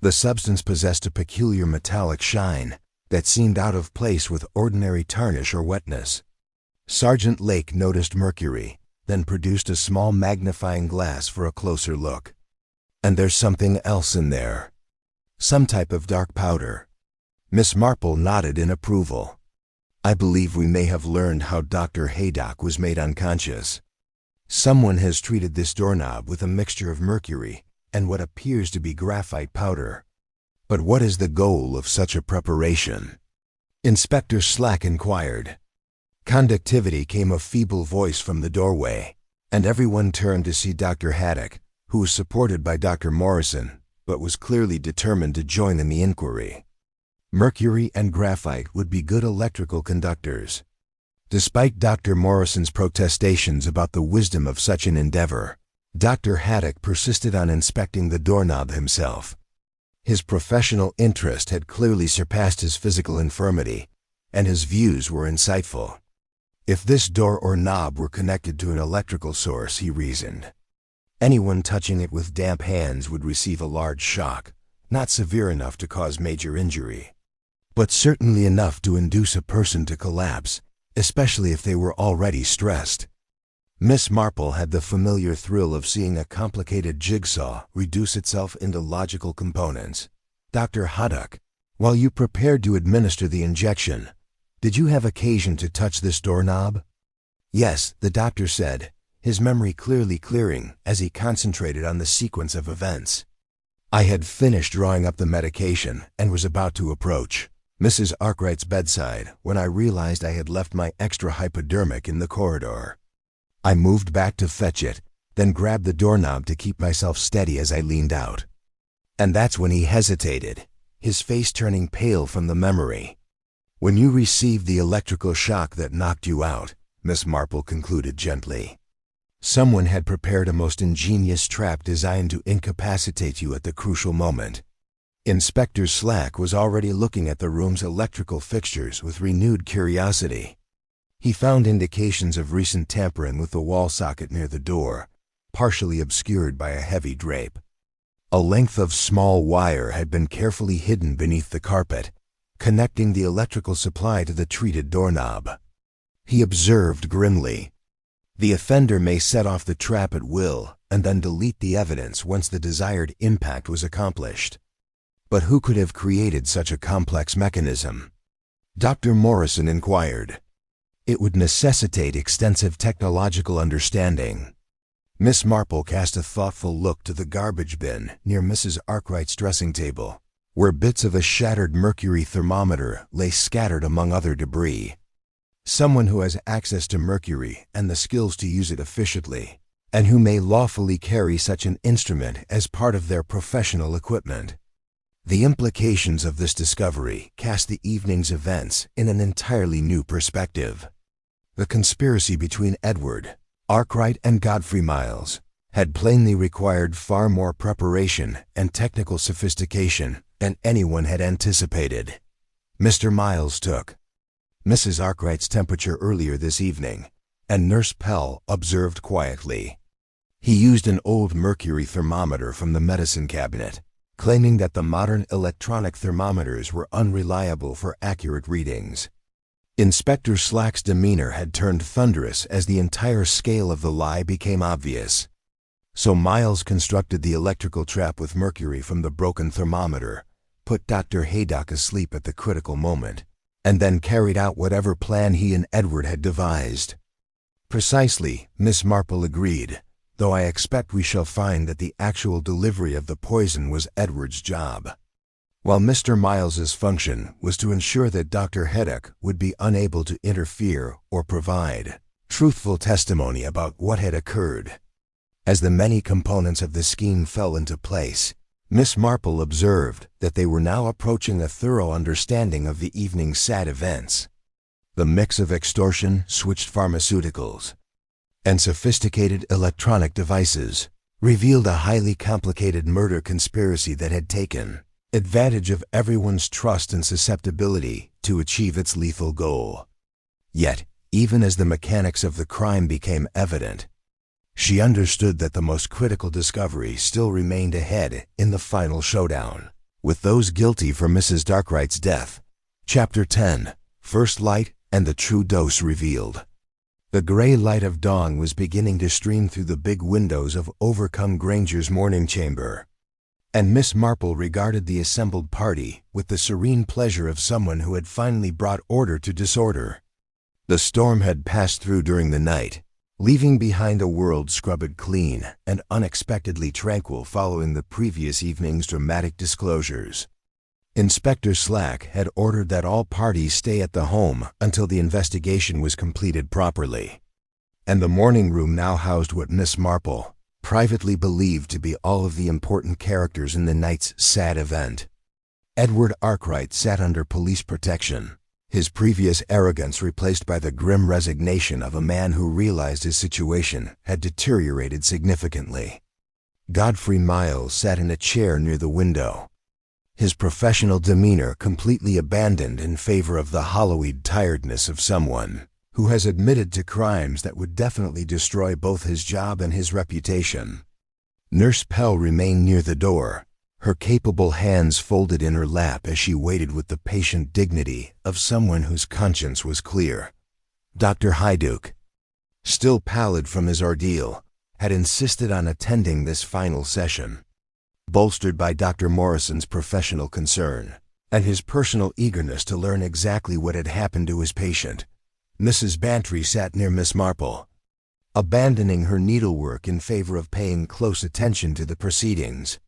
The substance possessed a peculiar metallic shine that seemed out of place with ordinary tarnish or wetness. Sergeant Lake noticed mercury, then produced a small magnifying glass for a closer look. "And there's something else in there. Some type of dark powder." Miss Marple nodded in approval. "I believe we may have learned how Dr. Haydock was made unconscious. Someone has treated this doorknob with a mixture of mercury and what appears to be graphite powder. But what is the goal of such a preparation?" Inspector Slack inquired. Conductivity came a feeble voice from the doorway, and everyone turned to see Dr. Haydock, who was supported by Dr. Morrison, but was clearly determined to join in the inquiry. Mercury and graphite would be good electrical conductors. Despite Dr. Morrison's protestations about the wisdom of such an endeavor, Dr. Haydock persisted on inspecting the doorknob himself. His professional interest had clearly surpassed his physical infirmity, and his views were insightful. If this door or knob were connected to an electrical source, he reasoned, anyone touching it with damp hands would receive a large shock, not severe enough to cause major injury, but certainly enough to induce a person to collapse, especially if they were already stressed. Miss Marple had the familiar thrill of seeing a complicated jigsaw reduce itself into logical components. "Dr. Haydock, while you prepared to administer the injection, did you have occasion to touch this doorknob?" "Yes," the doctor said, his memory clearly clearing as he concentrated on the sequence of events. "I had finished drawing up the medication and was about to approach Mrs. Arkwright's bedside when I realized I had left my extra hypodermic in the corridor. I moved back to fetch it, then grabbed the doorknob to keep myself steady as I leaned out. And that's when he hesitated, his face turning pale from the memory. When you received the electrical shock that knocked you out," Miss Marple concluded gently, "someone had prepared a most ingenious trap designed to incapacitate you at the crucial moment." Inspector Slack was already looking at the room's electrical fixtures with renewed curiosity. He found indications of recent tampering with the wall socket near the door, partially obscured by a heavy drape. A length of small wire had been carefully hidden beneath the carpet, connecting the electrical supply to the treated doorknob. He observed grimly, "The offender may set off the trap at will and then delete the evidence once the desired impact was accomplished. But who could have created such a complex mechanism?" Dr. Morrison inquired. "It would necessitate extensive technological understanding." Miss Marple cast a thoughtful look to the garbage bin near Mrs. Arkwright's dressing table, where bits of a shattered mercury thermometer lay scattered among other debris. "Someone who has access to mercury and the skills to use it efficiently, and who may lawfully carry such an instrument as part of their professional equipment." The implications of this discovery cast the evening's events in an entirely new perspective. The conspiracy between Edward Arkwright and Godfrey Miles had plainly required far more preparation and technical sophistication than anyone had anticipated. Mr. Miles took Mrs. Arkwright's temperature earlier this evening, and Nurse Pell observed quietly. He used an old mercury thermometer from the medicine cabinet, claiming that the modern electronic thermometers were unreliable for accurate readings. Inspector Slack's demeanor had turned thunderous as the entire scale of the lie became obvious. So Miles constructed the electrical trap with mercury from the broken thermometer, put Dr. Haydock asleep at the critical moment, and then carried out whatever plan he and Edward had devised. "Precisely," Miss Marple agreed, "though I expect we shall find that the actual delivery of the poison was Edward's job." while Mr. Miles's function was to ensure that Dr. Haydock would be unable to interfere or provide truthful testimony about what had occurred. As the many components of the scheme fell into place, Miss Marple observed that they were now approaching a thorough understanding of the evening's sad events. The mix of extortion, switched pharmaceuticals, and sophisticated electronic devices revealed a highly complicated murder conspiracy that had taken advantage of everyone's trust and susceptibility to achieve its lethal goal. Yet, even as the mechanics of the crime became evident, she understood that the most critical discovery still remained ahead in the final showdown with those guilty for Mrs. Darkwright's death. Chapter 10: First Light and the True Dose Revealed. The gray light of dawn was beginning to stream through the big windows of Overcome Granger's morning chamber, and Miss Marple regarded the assembled party with the serene pleasure of someone who had finally brought order to disorder. The storm had passed through during the night, leaving behind a world scrubbed clean and unexpectedly tranquil following the previous evening's dramatic disclosures. Inspector Slack had ordered that all parties stay at the home until the investigation was completed properly, and the morning room now housed what Miss Marple privately believed to be all of the important characters in the night's sad event. Edward Arkwright sat under police protection, his previous arrogance replaced by the grim resignation of a man who realized his situation had deteriorated significantly. Godfrey Miles sat in a chair near the window, his professional demeanor completely abandoned in favor of the hollowed tiredness of someone who has admitted to crimes that would definitely destroy both his job and his reputation. Nurse Pell remained near the door, her capable hands folded in her lap as she waited with the patient dignity of someone whose conscience was clear. Dr. Haydock, still pallid from his ordeal, had insisted on attending this final session, bolstered by Dr. Morrison's professional concern and his personal eagerness to learn exactly what had happened to his patient. Mrs. Bantry sat near Miss Marple, abandoning her needlework in favor of paying close attention to the proceedings.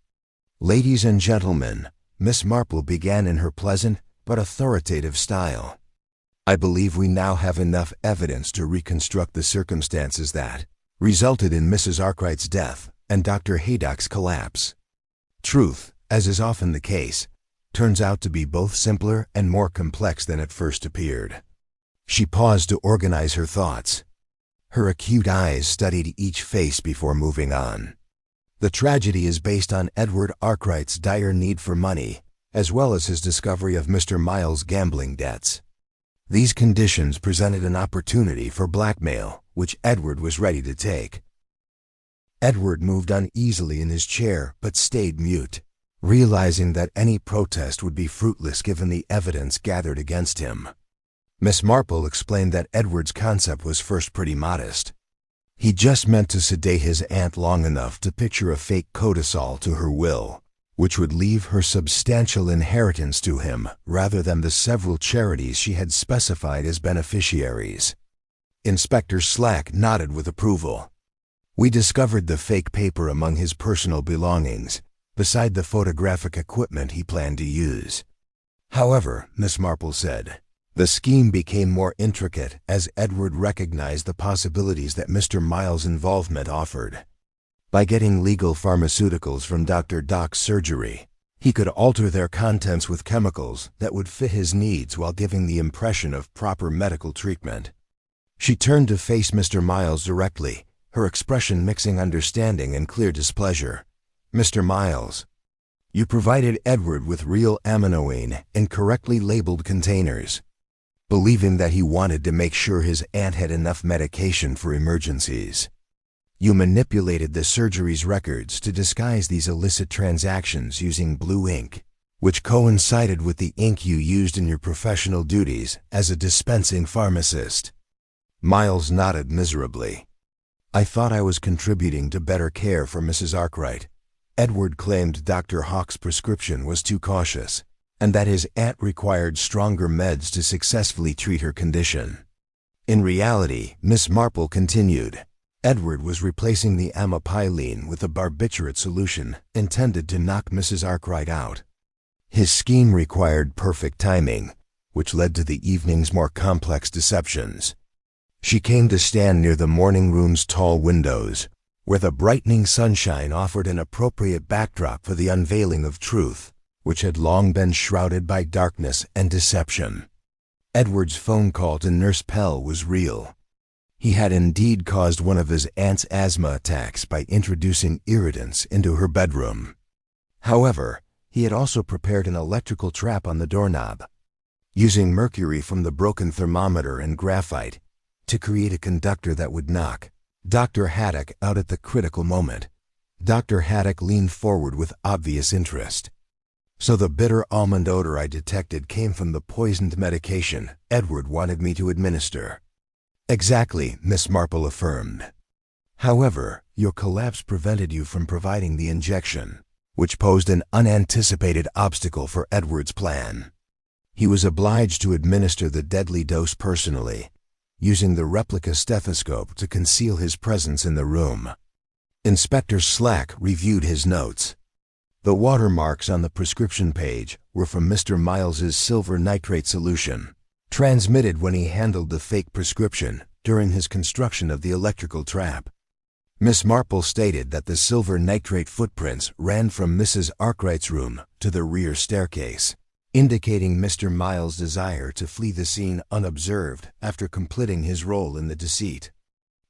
"Ladies and gentlemen," Miss Marple began in her pleasant but authoritative style, "I believe we now have enough evidence to reconstruct the circumstances that resulted in Mrs. Arkwright's death and Dr. Haydock's collapse. Truth, as is often the case, turns out to be both simpler and more complex than it first appeared." She paused to organize her thoughts. Her acute eyes studied each face before moving on. The tragedy is based on Edward Arkwright's dire need for money, as well as his discovery of Mr. Miles' gambling debts. These conditions presented an opportunity for blackmail, which Edward was ready to take. Edward moved uneasily in his chair but stayed mute, realizing that any protest would be fruitless given the evidence gathered against him. Miss Marple explained that Edward's concept was first pretty modest. He just meant to sedate his aunt long enough to picture a fake codicil to her will, which would leave her substantial inheritance to him rather than the several charities she had specified as beneficiaries. Inspector Slack nodded with approval. "We discovered the fake paper among his personal belongings, beside the photographic equipment he planned to use. However," Miss Marple said, "the scheme became more intricate as Edward recognized the possibilities that Mr. Miles' involvement offered. By getting legal pharmaceuticals from Dr. Doc's surgery, he could alter their contents with chemicals that would fit his needs while giving the impression of proper medical treatment." She turned to face Mr. Miles directly, her expression mixing understanding and clear displeasure. "Mr. Miles, you provided Edward with real aminoine in correctly labeled containers, believing that he wanted to make sure his aunt had enough medication for emergencies. You manipulated the surgery's records to disguise these illicit transactions using blue ink, which coincided with the ink you used in your professional duties as a dispensing pharmacist." Miles nodded miserably. "I thought I was contributing to better care for Mrs. Arkwright. Edward claimed Dr. Hawk's prescription was too cautious, and that his aunt required stronger meds to successfully treat her condition. In reality," Miss Marple continued, "Edward was replacing the amapylene with a barbiturate solution intended to knock Mrs. Arkwright out. His scheme required perfect timing, which led to the evening's more complex deceptions. She came to stand near the morning room's tall windows, where the brightening sunshine offered an appropriate backdrop for the unveiling of truth, which had long been shrouded by darkness and deception. Edward's phone call to Nurse Pell was real. He had indeed caused one of his aunt's asthma attacks by introducing irritants into her bedroom. However, he had also prepared an electrical trap on the doorknob, using mercury from the broken thermometer and graphite to create a conductor that would knock Dr. Haydock out at the critical moment. Dr. Haydock leaned forward with obvious interest. So the bitter almond odor I detected came from the poisoned medication Edward wanted me to administer. Exactly, Miss Marple affirmed. However, your collapse prevented you from providing the injection, which posed an unanticipated obstacle for Edward's plan. He was obliged to administer the deadly dose personally, using the replica stethoscope to conceal his presence in the room. Inspector Slack reviewed his notes. The watermarks on the prescription page were from Mr. Miles's silver nitrate solution, transmitted when he handled the fake prescription during his construction of the electrical trap. Miss Marple stated that the silver nitrate footprints ran from Mrs. Arkwright's room to the rear staircase, indicating Mr. Miles' desire to flee the scene unobserved after completing his role in the deceit.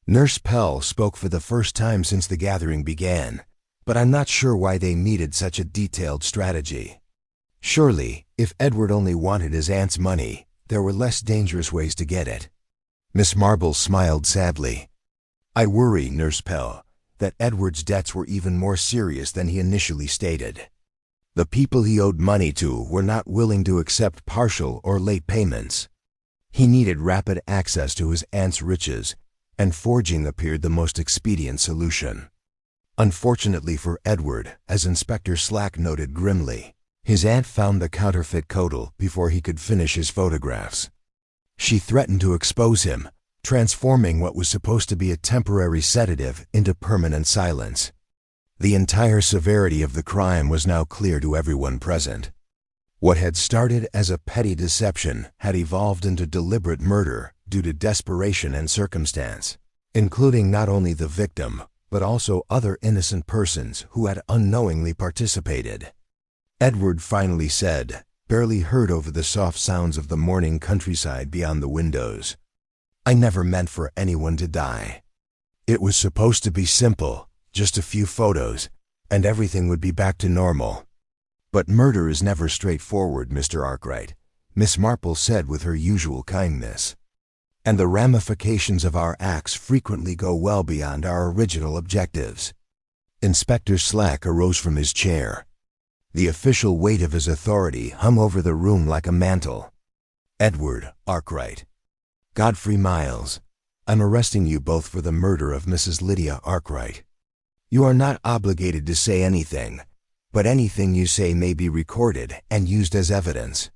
Nurse Pell spoke for the first time since the gathering began, but I'm not sure why they needed such a detailed strategy. Surely, if Edward only wanted his aunt's money, there were less dangerous ways to get it. Miss Marple smiled sadly. I worry, Nurse Pell, that Edward's debts were even more serious than he initially stated. The people he owed money to were not willing to accept partial or late payments. He needed rapid access to his aunt's riches, and forging appeared the most expedient solution. Unfortunately for Edward, as Inspector Slack noted grimly, his aunt found the counterfeit Codal before he could finish his photographs. She threatened to expose him, transforming what was supposed to be a temporary sedative into permanent silence. The entire severity of the crime was now clear to everyone present. What had started as a petty deception had evolved into deliberate murder due to desperation and circumstance, including not only the victim, but also other innocent persons who had unknowingly participated. Edward finally said, barely heard over the soft sounds of the morning countryside beyond the windows, I never meant for anyone to die. It was supposed to be simple, just a few photos, and everything would be back to normal. But murder is never straightforward, Mr. Arkwright, Miss Marple said with her usual kindness. And the ramifications of our acts frequently go well beyond our original objectives. Inspector Slack arose from his chair. The official weight of his authority hung over the room like a mantle. Edward Arkwright. Godfrey Miles, I'm arresting you both for the murder of Mrs. Lydia Arkwright. You are not obligated to say anything, but anything you say may be recorded and used as evidence.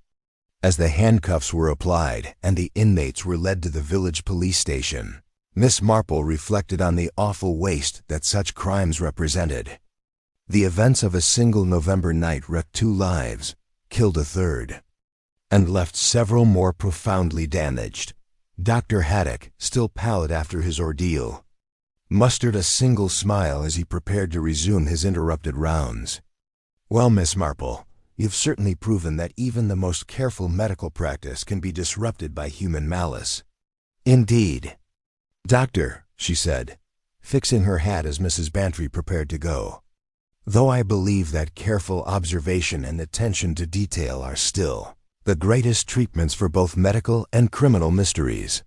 As the handcuffs were applied and the inmates were led to the village police station, Miss Marple reflected on the awful waste that such crimes represented. The events of a single November night wrecked 2 lives, killed a 3rd, and left several more profoundly damaged. Dr. Haydock, still pallid after his ordeal, mustered a single smile as he prepared to resume his interrupted rounds. Well, Miss Marple, you've certainly proven that even the most careful medical practice can be disrupted by human malice. Indeed. Doctor, she said, fixing her hat as Mrs. Bantry prepared to go, though I believe that careful observation and attention to detail are still the greatest treatments for both medical and criminal mysteries.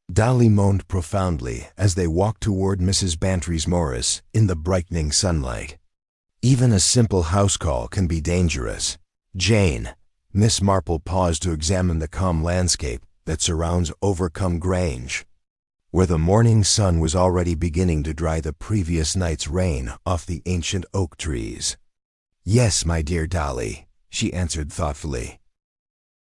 Dolly moaned profoundly as they walked toward Mrs. Bantry's Morris in the brightening sunlight. Even a simple house call can be dangerous. Jane, Miss Marple paused to examine the calm landscape that surrounds Overcombe Grange, where the morning sun was already beginning to dry the previous night's rain off the ancient oak trees. Yes, my dear Dolly, she answered thoughtfully.